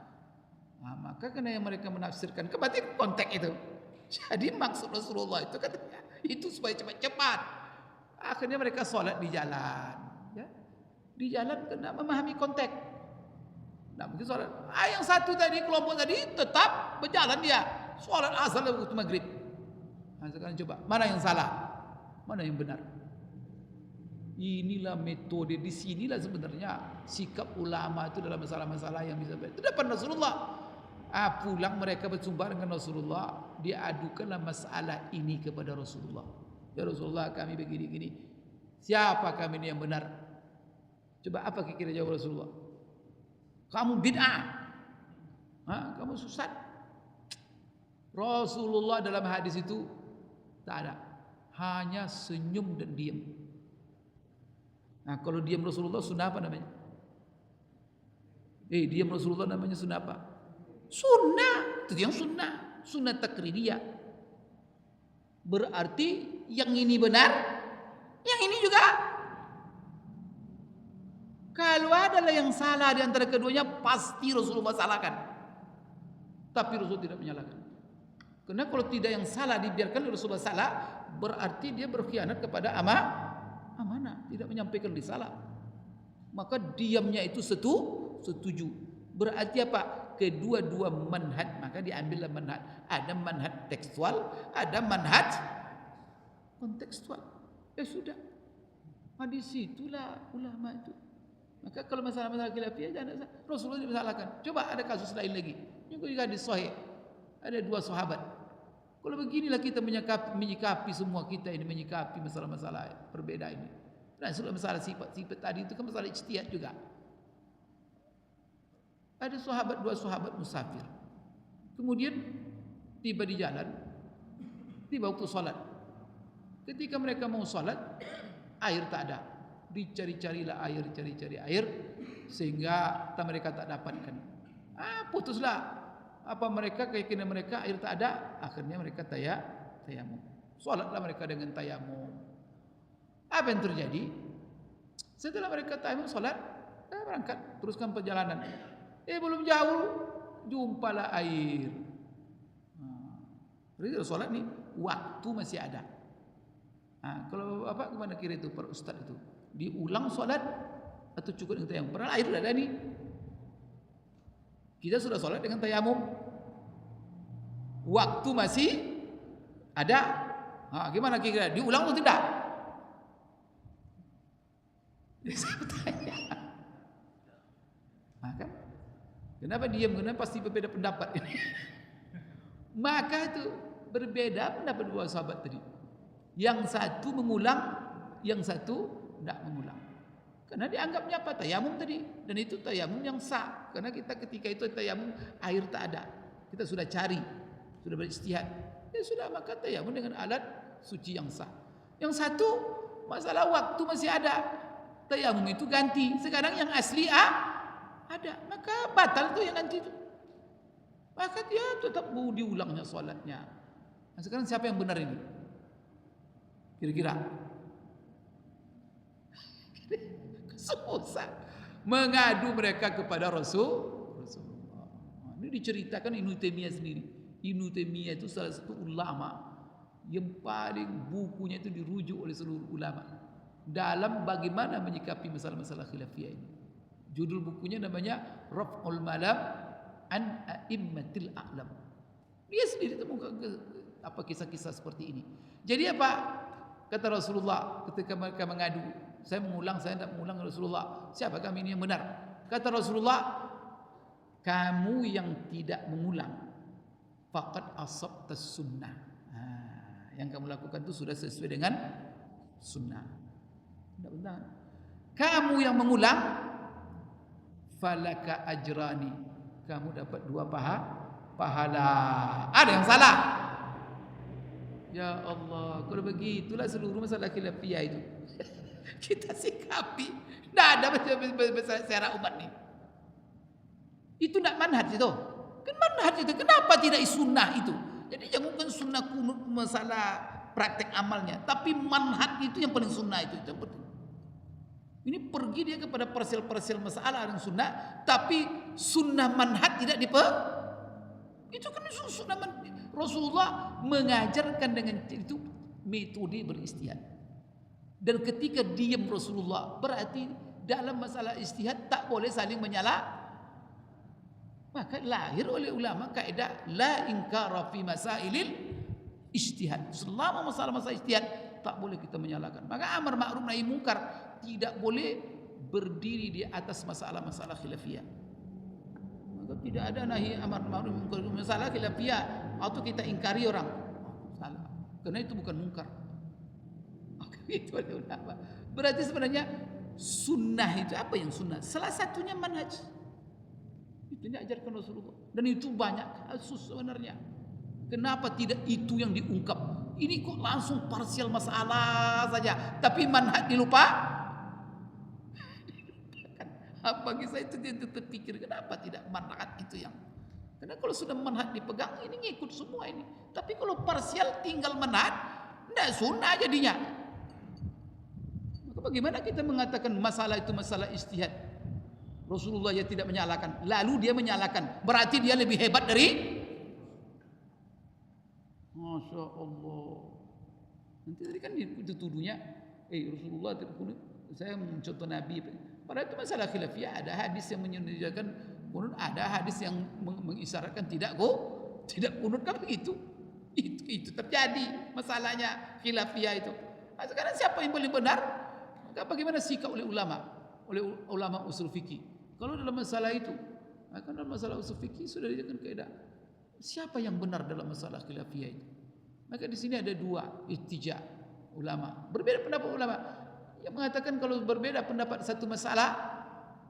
[SPEAKER 1] Maka kena yang mereka menafsirkan berarti konteks itu. Jadi maksud Rasulullah itu katanya itu supaya cepat-cepat. Akhirnya mereka sholat di jalan. Ya. Di jalan kena memahami konteks. Nah, mungkin sholat. Yang satu tadi, kelompok tadi tetap berjalan dia. Sholat asar waktu maghrib. Sekarang coba, mana yang salah? Mana yang benar? Inilah metode, di sinilah sebenarnya sikap ulama itu dalam masalah-masalah yang bisa itu depan Rasulullah. Pulang mereka bersumbar dengan Rasulullah, diadukanlah masalah ini kepada Rasulullah. Ya Rasulullah, kami begini-gini. Siapa kami ini yang benar? Coba apa kira jawab Rasulullah? Kamu bid'ah. Kamu sesat. Rasulullah dalam hadis itu tak ada, hanya senyum dan diam. Nah, kalau diam Rasulullah sunnah apa namanya? Diam Rasulullah namanya sunnah apa? Sunnah. Itu yang sunnah. Sunnah takririyah. Berarti yang ini benar, yang ini juga. Kalau adalah yang salah di antara keduanya, pasti Rasulullah salahkan. Tapi Rasul tidak menyalahkan. Karena kalau tidak yang salah dibiarkan Rasulullah salah, berarti dia berkhianat kepada amanah, tidak menyampaikan risalah. Maka diamnya itu setuju. Berarti apa? Kedua-dua manhaj, maka diambillah manhaj. Ada manhaj tekstual, ada manhaj kontekstual. Ya sudah. Di situlah ulama itu. Maka kalau masalah-masalah khilafiyah jangan Rasulullah disalahkan. Coba ada kasus lain lagi. Yang juga hadis sahih. Ada dua sahabat. Kalau beginilah kita menyikapi semua kita ini menyikapi masalah-masalah perbedaan ini. Nah, masalah sifat tadi itu kan masalah ijtihad juga. Ada dua sahabat musafir. Kemudian tiba di jalan, tiba waktu salat. Ketika mereka mau salat, air tak ada. Dicari-carilah air, cari-cari air sehingga mereka tak dapatkan. Putuslah mereka, keyakinan mereka air tak ada. Akhirnya mereka tayamum. Salatlah mereka dengan tayamum. Apa yang terjadi? Setelah mereka tayamum salat, berangkat teruskan perjalanan. Belum jauh jumpalah air. Jadi salat ni waktu masih ada. Kalau gimana kira itu para ustaz itu? Diulang salat atau cukup dengan tayamum? Padahal air sudah ada ni. Kita sudah salat dengan tayamum. Waktu masih ada. Gimana kira? Diulang atau tidak? Saya bertanya. Kan? Kenapa diam? Kenapa pasti berbeda pendapat ini? Maka itu berbeda pendapat dua sahabat tadi. Yang satu mengulang, yang satu tidak mengulang. Karena dianggapnya apa? Tayamum tadi. Dan itu tayamum yang sah. Karena kita ketika itu tayamum air tak ada. Kita sudah cari, sudah beristihad. Ya sudah, maka tayamum dengan alat suci yang sah. Yang satu masalah waktu masih ada. Tayamum itu ganti. Sekarang yang asli ada. Maka batal tuh yang ganti itu. Maka dia tetap diulangnya solatnya. Nah, sekarang siapa yang benar ini? Kira-kira? Susah. Mengadu mereka kepada Rasulullah. Ini diceritakan Ibnu Taimiyah sendiri. Ibnu Taimiyah itu salah satu ulama yang paling bukunya itu dirujuk oleh seluruh ulama dalam bagaimana menyikapi masalah-masalah khilafiyah ini. Judul bukunya namanya Raf'ul Malam an A'immatil A'lam. Dia sendiri temukan kisah-kisah seperti ini. Jadi apa? Kata Rasulullah ketika mereka mengadu, saya mengulang, saya tidak mengulang. Rasulullah, siapa kami ini yang benar? Kata Rasulullah, kamu yang tidak mengulang, faqad asabtas sunnah. Yang kamu lakukan itu sudah sesuai dengan sunnah. Tidak benar. Kamu yang mengulang, falaka ajrani, kamu dapat 2 pahala. Ada yang salah? Ya Allah, kalau begitulah seluruh masalah khilafiyah itu kita sikapi. Tidak ada secara umat ni. Itu tidak manhaj itu. Kan manhaj itu. Kenapa tidak sunnah itu? Jadi jangan bukan sunnah kunut masalah praktek amalnya, tapi manhaj itu yang paling sunnah itu yang penting. Ini pergi dia kepada parsial-parsial masalah dan sunnah, tapi sunnah manhaj tidak itu kan sunnah manhaj. Rasulullah mengajarkan dengan itu metode beristihad. Dan ketika diam Rasulullah, berarti dalam masalah istihad tak boleh saling menyalah. Maka lahir oleh ulama kaidah la inkara fi masailil istihad. Selama masalah-masalah istihad tak boleh kita menyalahkan. Maka amar ma'ruf nahi mungkar tidak boleh berdiri di atas masalah-masalah khilafiyah. Maka tidak ada nahi amar ma'ruf mungkar masalah khilafiyah atau kita ingkari orang. Salah. Karena itu bukan mungkar. Maka itu oleh ulama. Berarti sebenarnya sunnah itu apa yang sunnah? Salah satunya manhaj. Itu yang diajarkan Rasulullah. Dan itu banyak kasus sebenarnya. Kenapa tidak itu yang diungkap? Ini kok langsung parsial masalah saja, tapi manhaj dilupa? Bagi saya itu dia terpikir kenapa tidak manhaj itu yang. Karena kalau sudah manhaj dipegang ini ngikut semua ini. Tapi kalau parsial tinggal manhaj, tidak sunnah jadinya. Maka bagaimana kita mengatakan masalah itu masalah istihad? Rasulullah yang tidak menyalahkan, lalu dia menyalahkan, berarti dia lebih hebat dari? Masya Allah. Nanti tadi kan dituduhnya, Rasulullah tidak kunut. Saya mencontoh Nabi. Padahal itu masalah khilafiyah. Ada hadis yang menyediakan kunut, ada hadis yang mengisyaratkan tidak kunut, kan begitu. Itu terjadi masalahnya khilafiyah itu. Nah, sekarang siapa yang paling benar? Maka bagaimana sikap oleh ulama usul fikih? Kalau dalam masalah itu, kan dalam masalah usul fikih sudah dijadikan kaidah. Siapa yang benar dalam masalah khilafiyah itu? Maka di sini ada 2 ittija ulama. Berbeda pendapat ulama. Yang mengatakan kalau berbeda pendapat satu masalah,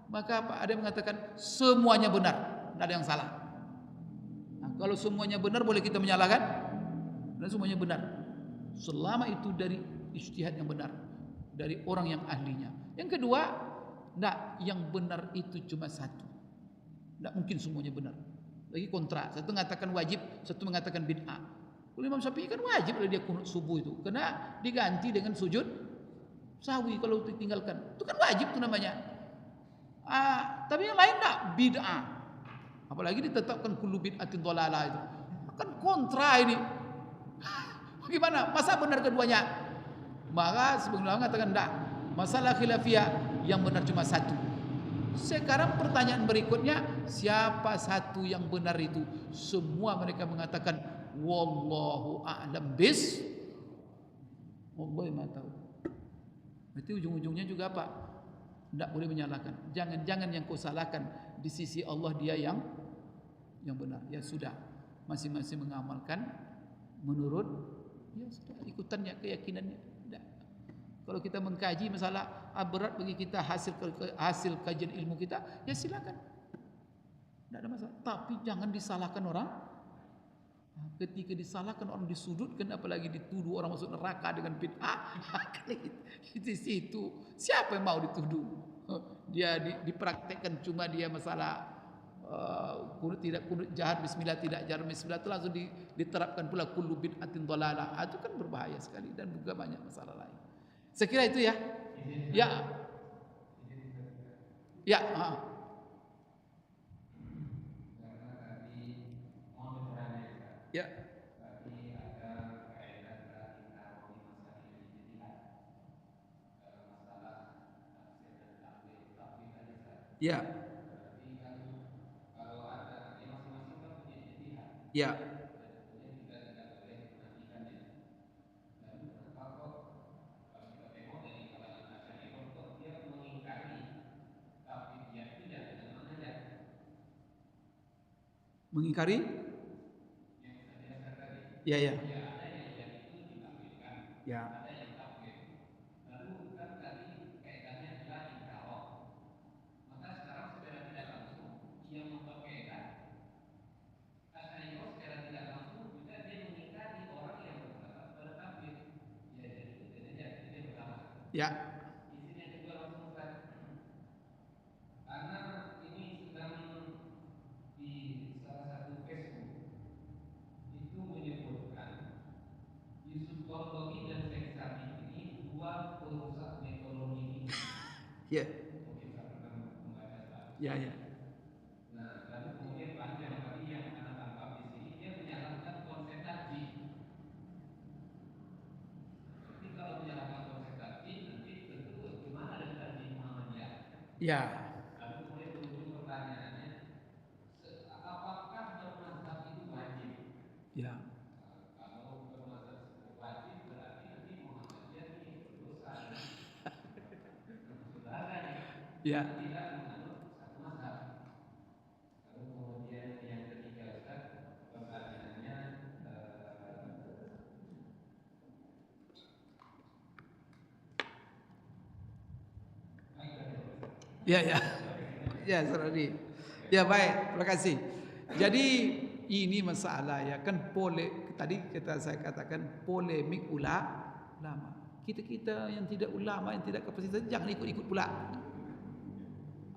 [SPEAKER 1] Maka ada yang mengatakan semuanya benar, tidak ada yang salah. Nah, kalau semuanya benar boleh kita menyalahkan? Dan semuanya benar. Selama itu dari ijtihad yang benar, dari orang yang ahlinya. Yang kedua, tidak, yang benar itu cuma satu. Tidak mungkin semuanya benar. Lagi kontra. Satu mengatakan wajib, satu mengatakan bid'ah. Kalau Imam Syafi'i kan wajib kalau dia kunut subuh itu, karena diganti dengan sujud sahwi kalau ditinggalkan. Itu kan wajib itu namanya. Tapi yang lain tak bid'ah. Apalagi ditetapkan kullu bid'atin dhalalah itu. Kan kontra ini. Bagaimana? Masa benar keduanya? Maka sebelumnya mengatakan tak. Masalah khilafiyah yang benar cuma satu. Sekarang pertanyaan berikutnya, siapa satu yang benar itu? Semua mereka mengatakan wallahu a'lam bis. Allah yang tahu. Berarti ujung-ujungnya juga apa? Tidak boleh menyalahkan. Jangan-jangan yang kau salahkan di sisi Allah dia yang benar. Ya sudah, masing-masing mengamalkan menurut ya sudah ikutannya, keyakinannya. Tidak. Kalau kita mengkaji masalah berat bagi kita hasil kajian ilmu kita, ya silakan. Tidak ada masalah. Tapi jangan disalahkan orang. Ketika disalahkan orang, disudutkan, apalagi dituduh orang masuk neraka dengan bid'ah, di situ siapa yang mau dituduh? Dia dipraktekkan cuma dia masalah kunut tidak kunut jahat bismillah, tidak jahat bismillah, itu langsung diterapkan pula kullu bid'atin dhalalah. Itu kan berbahaya sekali dan juga banyak masalah lain. Saya kira itu ya. Ya. Ya, ya. Ya. Ya. Mengingkari? Ya, ya. Ya. Ya.
[SPEAKER 2] Karena ini sedang di salah satu Facebook itu menyebutkan Yusuf Qaradawi dan Syekh Sabi ini dua perusak metodologi ini.
[SPEAKER 1] Ya.
[SPEAKER 2] Mungkin saya pernah membaca tadi.
[SPEAKER 1] Ya, ya.
[SPEAKER 2] Nah, lalu kemudian panjang tadi yang anak tangkap di sini dia menyalahkan konsep takjil. Jadi kalau menyalahkan konsep takjil, nanti tentu gimana dengan takjil Muhammadiyah?
[SPEAKER 1] Ya.
[SPEAKER 2] Lalu kemudian ujung pertanyaannya, apakah bermazhab itu wajib?
[SPEAKER 1] Ya.
[SPEAKER 2] Kalau bermazhab wajib berarti nanti Muhammadiyah ini berdosa. Saudara
[SPEAKER 1] Ya.
[SPEAKER 2] tidak menganut satu mazhab. Lalu kemudian yang ketiga Ustaz, pertanyaannya
[SPEAKER 1] Ya, ya. Ya, Saradi. Ya, baik. Terima kasih. Jadi ini masalah ya kan tadi saya katakan polemik ulama. Kita yang tidak ulama, yang tidak kapasitas jangan ikut-ikut pula.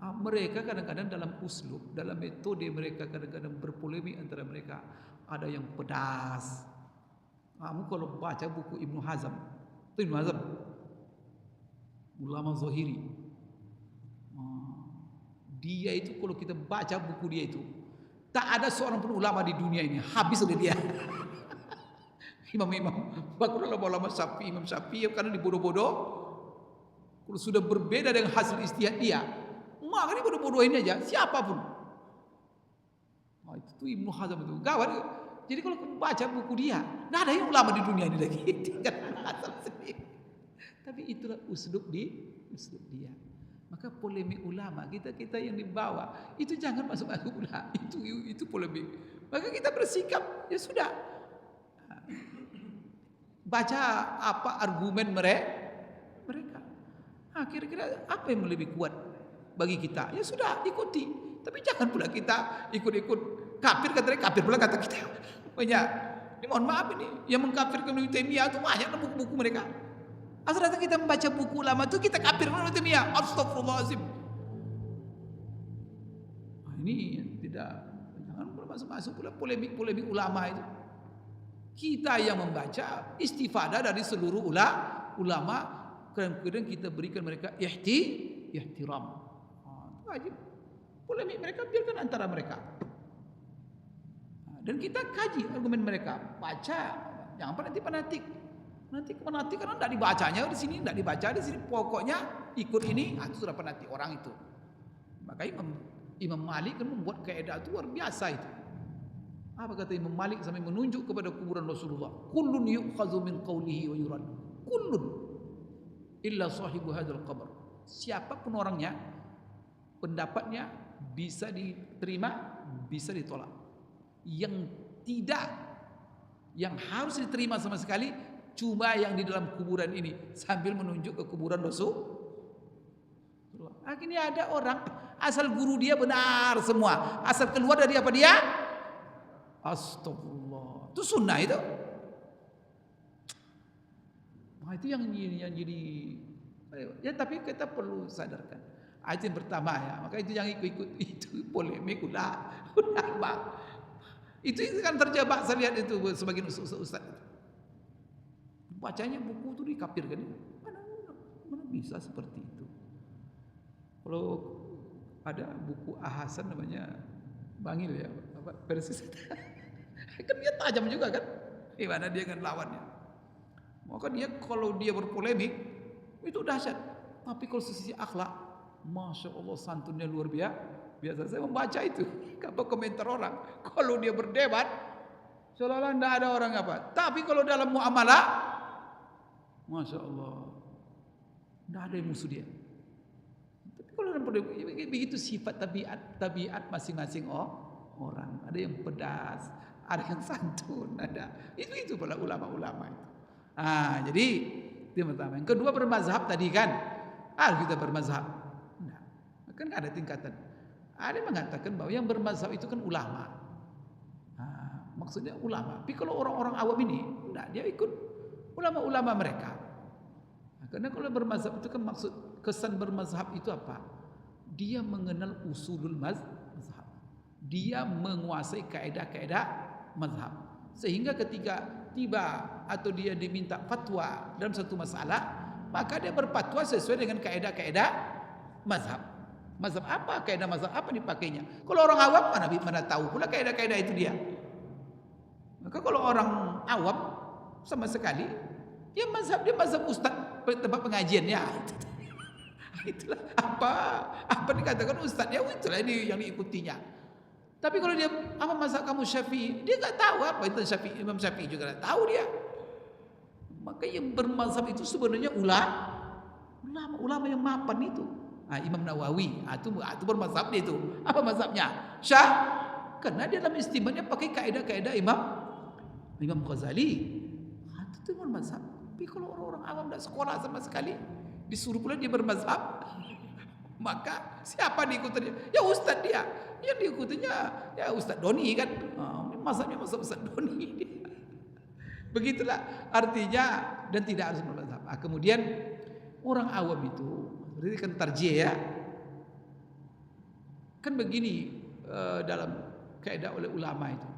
[SPEAKER 1] Mereka kadang-kadang dalam uslub, dalam metode mereka kadang-kadang berpolemik antara mereka. Ada yang pedas. Kamu kalau baca buku Ibnu Hazm, itu Ibnu Hazm, ulama Zahiri. Dia itu kalau kita baca buku dia itu, tak ada seorang pun ulama di dunia ini habis oleh dia. Imam-imam, bahkan ulama Syafi'i, Imam Syafi'i karena dibodoh-bodoh, kalau sudah berbeda dengan hasil ijtihad dia, maka dia bodoh-bodohin aja siapapun. Itu Ibnu Hazm itu gawat. Jadi kalau baca buku dia, tidak ada yang ulama di dunia ini lagi. Tinggal Hazm sendiri. Tapi itulah uslub dia. Maka polemik ulama kita yang dibawa itu jangan masuk pula. Itu polemik. Maka kita bersikap ya sudah. Baca apa argumen mereka. Kira-kira apa yang lebih kuat bagi kita. Ya sudah, ikuti. Tapi jangan pula kita ikut-ikut kafir pula kata kita. Banyak. Ini mohon maaf ini, yang mengkafirkan Ibnu Taimiyah itu banyak buku-buku mereka. Asal datang kita membaca buku lama itu kita kafirkan Ibnu Taimiyah. Astagfirullahalazim. Nah, ini tidak, jangan masuk-masuk pula polemik ulama itu. Kita yang membaca istifadah dari seluruh ulama, kadang-kadang kita berikan mereka ihtiram. Itu wajib. Polemik mereka biarkan antara mereka. Dan kita kaji argumen mereka, baca, jangan nanti fanatik. Nanti fanatik karena tidak dibacanya di sini, tidak dibaca di sini. Pokoknya ikut ini, itu sudah fanatik orang itu. Makanya Imam Malik kan membuat kaidah itu luar biasa itu. Apa kata Imam Malik sampai menunjuk kepada kuburan Rasulullah? Kullun yu'khadhu min qawlihi wa yurad. Kullun illa sahibu hadzal qabr. Siapapun orangnya, pendapatnya bisa diterima, bisa ditolak. Yang tidak, yang harus diterima sama sekali cuma yang di dalam kuburan ini, sambil menunjuk ke kuburan Rasulullah. Akhirnya ada orang asal guru dia benar semua, asal keluar dari apa dia? Astagfirullah. Itu sunnah itu. Nah, itu yang jadi ya, tapi kita perlu sadarkan. Itu yang pertama ya. Maka itu yang ikut-ikut itu polemik ulama. Itu kan terjebak, saya lihat itu sebagian ustaz itu. Bacanya buku itu dikafirkan. Mana bisa seperti itu? Kalau ada buku Ahasan namanya Bangil ya, apa Persis. Kan dia tajam juga kan, gimana dia kan lawannya. Maka dia kalau dia berpolemik itu dahsyat. Tapi kalau sisi akhlak, masya Allah santunnya luar biasa. Biasa saya membaca itu, apa komentar orang. Kalau dia berdebat, seolah-olah tidak ada orang apa. Tapi kalau dalam muamalah, masya Allah, tidak ada yang musuh dia. Tapi kalau dalam begitu sifat tabiat masing-masing orang. Ada yang pedas, ada yang santun, ada. Itu pula ulama-ulama itu. Jadi itu yang pertama. Yang kedua bermazhab tadi kan. Kita bermazhab. Nah, kan ada tingkatan. Ada yang mengatakan bahwa yang bermazhab itu kan ulama. Maksudnya ulama. Tapi kalau orang-orang awam ini, enggak, dia ikut ulama-ulama mereka. Karena kalau bermazhab itu kan maksud kesan bermazhab itu apa? Dia mengenal usulul mazhab. Dia menguasai kaedah-kaedah mazhab. Sehingga ketika tiba atau dia diminta fatwa dalam satu masalah, maka dia berfatwa sesuai dengan kaedah-kaedah mazhab. Mazhab apa? Kaedah mazhab apa dipakainya? Kalau orang awam mana tahu pula kaedah-kaedah itu dia. Maka kalau orang awam sama sekali, dia mazhab ustaz tempat pengajiannya. Itulah apa dikatakan ustaz ya, itulah ini yang diikutinya. Tapi kalau dia apa mazhab kamu Syafi'i, dia enggak tahu apa itu Syafi'i. Imam Syafi'i juga enggak tahu dia. Maka yang bermazhab itu sebenarnya ulama yang mapan itu. Imam Nawawi, itu bermazhab dia itu. Apa mazhabnya? Karena dia dalam istimbatnya pakai kaedah-kaedah Imam Ghazali. Itu bermazhab. Tapi kalau orang-orang awam tidak sekolah sama sekali, disuruh pula dia bermazhab, maka siapa diikutinya? Ya ustaz dia. Yang diikutinya ya Ustaz Doni kan. Mazhabnya mazhab Ustaz Doni. Begitulah artinya, dan tidak harus bermazhab. Kemudian orang awam itu berarti kan tarjih ya. Kan begini dalam kaidah oleh ulama itu.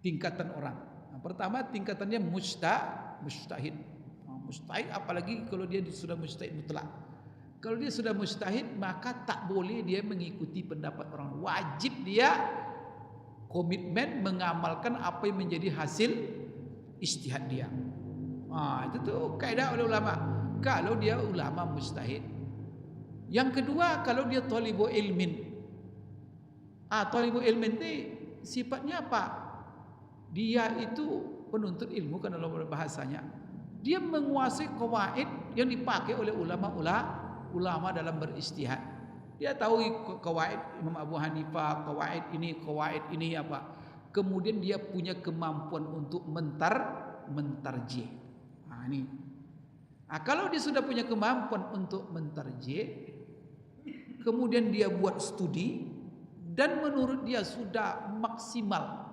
[SPEAKER 1] Tingkatan orang. Pertama tingkatannya mujtahid. Mujtahid apalagi kalau dia sudah mujtahid mutlak. Kalau dia sudah mujtahid, maka tak boleh dia mengikuti pendapat orang. Wajib dia komitmen mengamalkan apa yang menjadi hasil ijtihad dia. Itu tuh kaidah oleh ulama. Kalau dia ulama mujtahid. Yang kedua, kalau dia thalibu ilmin. Thalibu ilmin itu sifatnya apa? Dia itu penuntut ilmu kan dalam bahasanya. Dia menguasai qawaid yang dipakai oleh ulama dalam beristihad. Dia tahu qawaid Imam Abu Hanifah, qawaid ini apa. Kemudian dia punya kemampuan untuk mentarjih. Ini. Kalau dia sudah punya kemampuan untuk mentarjih, kemudian dia buat studi, dan menurut dia sudah maksimal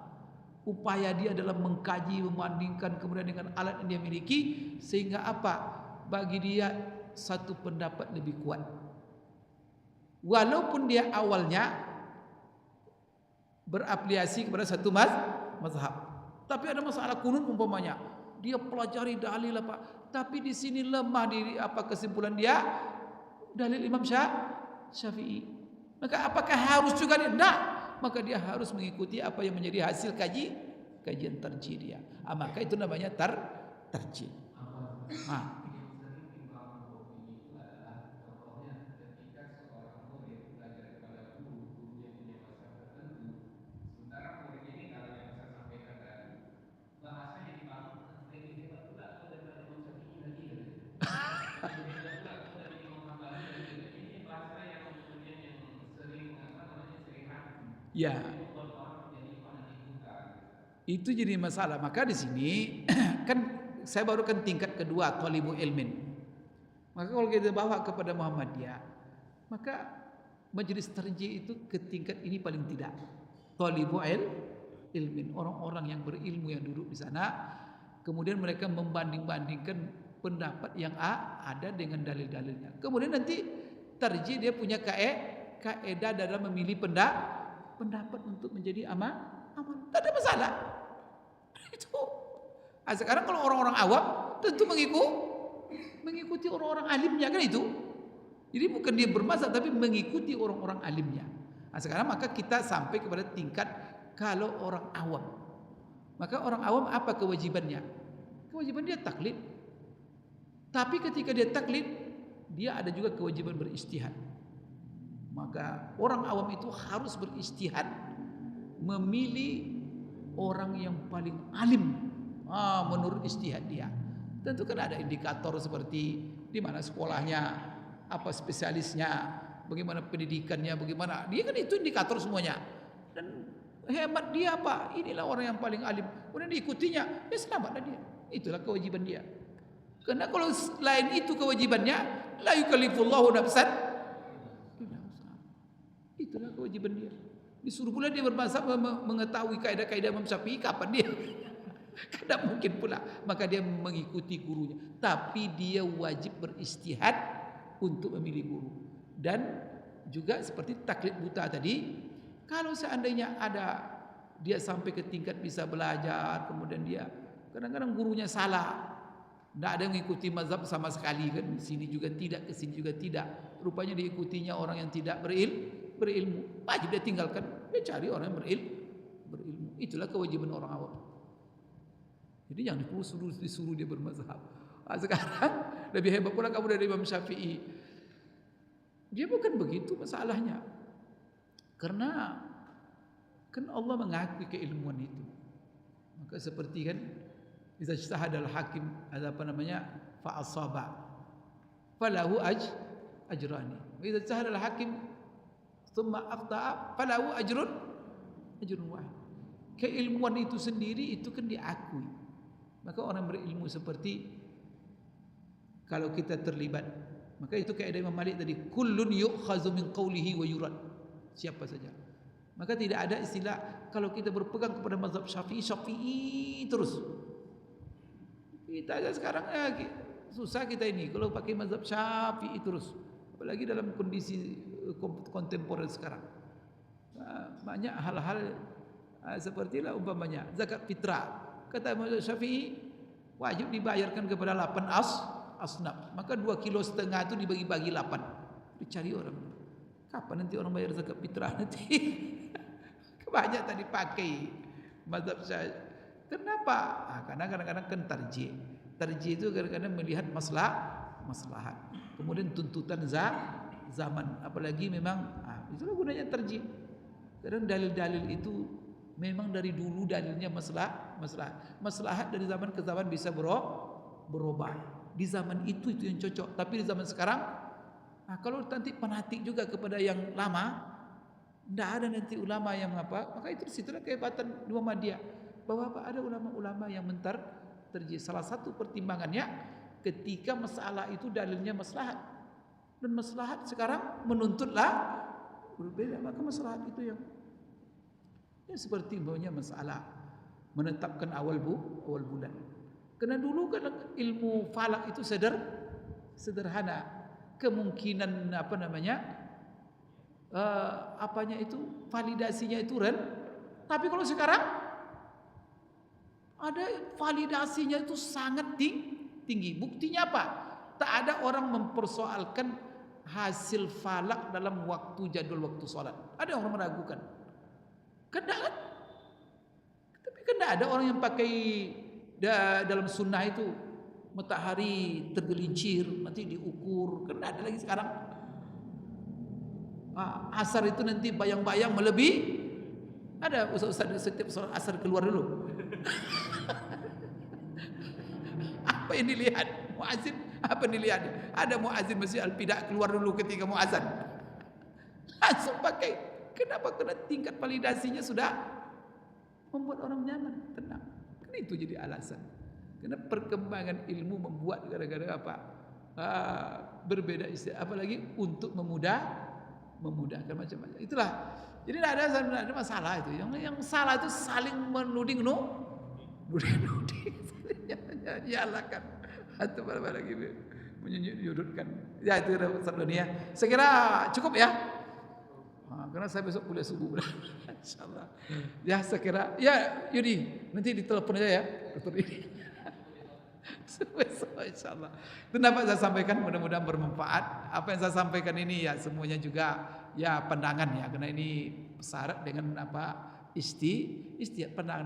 [SPEAKER 1] upaya dia dalam mengkaji, membandingkan kemudian dengan alat yang dia miliki, sehingga apa? Bagi dia satu pendapat lebih kuat. Walaupun dia awalnya berafiliasi kepada satu mazhab. Tapi ada masalah kunut umpamanya, dia pelajari dalil apa, tapi di sini lemah di kesimpulan dia dalil Imam Syafi'i. Maka apakah harus juga dia? Tidak. Maka dia harus mengikuti apa yang menjadi hasil kajian tarjih dia. Maka itu namanya tarjih. Ya, itu jadi masalah. Maka di sini kan saya baru kan tingkat kedua, thalibu ilmin. Maka kalau kita bawa kepada Muhammadiyah, maka majelis tarjih itu ke tingkat ini paling tidak. Thalibu ilmin, orang-orang yang berilmu yang duduk di sana, kemudian mereka membanding-bandingkan pendapat yang ada dengan dalil-dalilnya. Kemudian nanti tarjih dia punya kaedah dalam memilih pendapat untuk menjadi amal, tak ada masalah. Itu. Sekarang kalau orang-orang awam tentu mengikuti orang-orang alimnya kan itu. Jadi bukan dia bermazhab tapi mengikuti orang-orang alimnya. Sekarang maka kita sampai kepada tingkat kalau orang awam. Maka orang awam apa kewajibannya? Kewajiban dia taklid. Tapi ketika dia taklid, dia ada juga kewajiban beristihad. Maka orang awam itu harus beristihad memilih orang yang paling alim menurut istihad dia. Tentu kan ada indikator seperti di mana sekolahnya, apa spesialisnya, bagaimana pendidikannya, bagaimana. Dia kan itu indikator semuanya. Dan hemat dia apa? Inilah orang yang paling alim. Kemudian diikutinya, ya selamatlah dia. Itulah kewajiban dia. Karena kalau lain itu kewajibannya, la yukallifullahu nafsan. Itulah kewajiban dia. Disuruh pula dia bermazhab mengetahui kaidah-kaidah Imam Syafi'i, kapan dia? Tidak mungkin pula. Maka dia mengikuti gurunya. Tapi dia wajib beristihad untuk memilih guru. Dan juga seperti taklid buta tadi, kalau seandainya ada dia sampai ke tingkat bisa belajar, kemudian dia kadang-kadang gurunya salah, tidak ada yang mengikuti mazhab sama sekali kan, di sini juga tidak, ke sini juga tidak. Rupanya diikutinya orang yang tidak berilmu, wajib dia tinggalkan, dia cari orang yang berilmu. Itulah kewajiban orang awam. Jadi jangan disuruh dia bermazhab. Sekarang lebih hebat pula kamu dari Imam Syafi'i. Dia bukan begitu masalahnya. Karena kan Allah mengakui keilmuan itu. Maka seperti kan idza ijtahadal hakim, ada apa namanya, fa asaba falahu ajrani. Wa idza ijtahadal hakim thumma akhta'a falahu ajrun wahid. Keilmuan itu sendiri itu kan diakui. Maka orang berilmu seperti kalau kita terlibat, maka itu kaidah Imam Malik tadi, kullun yu'khazu min qawlihi wa yurad. Siapa saja. Maka tidak ada istilah kalau kita berpegang kepada mazhab Syafi'i terus. Kita aja sekarang susah kita ini kalau pakai mazhab Syafi'i terus. Apalagi dalam kondisi kontemporer sekarang. Banyak hal-hal sepertilah umpamanya zakat fitrah. Kata Imam Syafi'i wajib dibayarkan kepada 8 asnaf. Maka 2,5 kilo itu dibagi-bagi 8. Dicari orang. Kapan nanti orang bayar zakat fitrah nanti? Banyak tadi pakai mazhab Syafi'i. Kenapa? Karena kadang-kadang kan tarjih. Tarjih itu kadang-kadang melihat maslahat. Kemudian tuntutan zaman. Apalagi memang itulah gunanya tarjih. Kadang dalil-dalil itu memang dari dulu dalilnya maslahat dari zaman ke zaman bisa berubah. Di zaman itu yang cocok. Tapi di zaman sekarang, kalau nanti fanatik juga kepada yang lama, tidak ada nanti ulama yang apa. Maka itu disitulah kehebatan Muhammadiyah. Bahwa ada ulama-ulama yang tarjih. Salah satu pertimbangannya ketika masalah itu dalilnya maslahat. Dan maslahat sekarang menuntutlah berbeda. Maka maslahat itu yang seperti masalah menetapkan awal bulan. Karena dulu kan ilmu falak itu sederhana. Kemungkinan validasinya itu tapi kalau sekarang ada validasinya itu sangat tinggi. Buktinya apa? Tak ada orang mempersoalkan hasil falak dalam jadwal waktu sholat. Ada orang meragukan. Kan tapi kan ada orang yang pakai dalam sunnah itu matahari tergelincir nanti diukur. Kan ada lagi sekarang. Asar itu nanti bayang-bayang melebihi. Ada ustaz setiap sholat asar keluar dulu. Apa yang dilihat? Muazzin apa yang dilihat? Ada muazzin Masjid Al-Fidah keluar dulu ketika mau azan. Langsung pakai. Kenapa? Karena tingkat validasinya sudah membuat orang nyaman, tenang. Kan itu jadi alasan. Karena perkembangan ilmu membuat gara-gara apa? Berbeda istilah. Apalagi untuk memudahkan macam-macam. Itulah. Jadi tidak ada masalah itu. Yang salah itu saling menuding nuding. Nyalakan atau apa lagi menyudutkan. Ya itu urusan dunia. Saya kira cukup ya. Karena saya besok kuliah subuh. Insyaallah. Ya saya kira. Ya Yudi nanti ditelepon aja ya dokter ini. Besok insyaallah. Itu dapat saya sampaikan, mudah-mudahan bermanfaat. Apa yang saya sampaikan ini ya semuanya juga ya pandangan ya, karena ini syarat dengan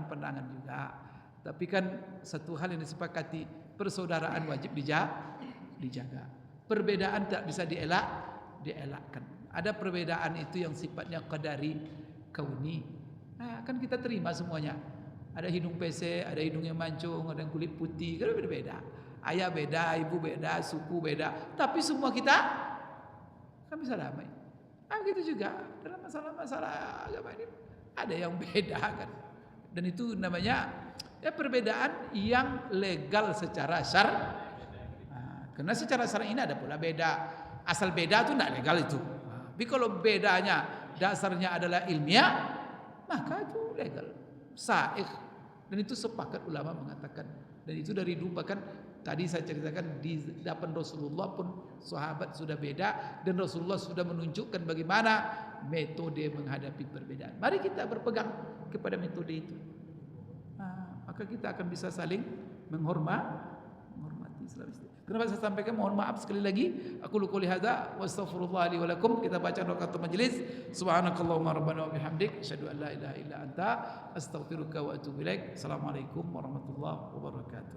[SPEAKER 1] pandangan juga. Tapi kan satu hal yang disepakati, persaudaraan wajib dijaga. Perbedaan tak bisa dielakkan. Ada perbedaan itu yang sifatnya qadari, kauni. Nah, kan kita terima semuanya. Ada hidung pesek, ada hidung yang mancung, ada yang kulit putih, kan berbeda. Ayah beda, ibu beda, suku beda. Tapi semua kita kan bisa damai. Begitu juga dalam masalah agama ini ada yang beda kan. Dan itu namanya perbedaan yang legal secara karena secara syar'i ini ada pula beda. Asal beda itu tidak legal itu. Tapi kalau bedanya dasarnya adalah ilmiah, maka itu legal, sahih. Dan itu sepakat ulama mengatakan. Dan itu dari dulu, bahkan tadi saya ceritakan di hadapan Rasulullah pun sahabat sudah beda dan Rasulullah sudah menunjukkan bagaimana metode menghadapi perbedaan. Mari kita berpegang kepada metode itu. Maka kita akan bisa saling menghormati Islam. Kenapa saya sampaikan, mohon maaf sekali lagi. Aku qouli hadza wa astaghfirullah li wa lakum. Kita baca doa majelis. Subhanakallahumma rabbana wa bihamdik asyhadu an la ilaha illa anta astaghfiruka wa atubu ilaik. Assalamualaikum warahmatullahi wabarakatuh.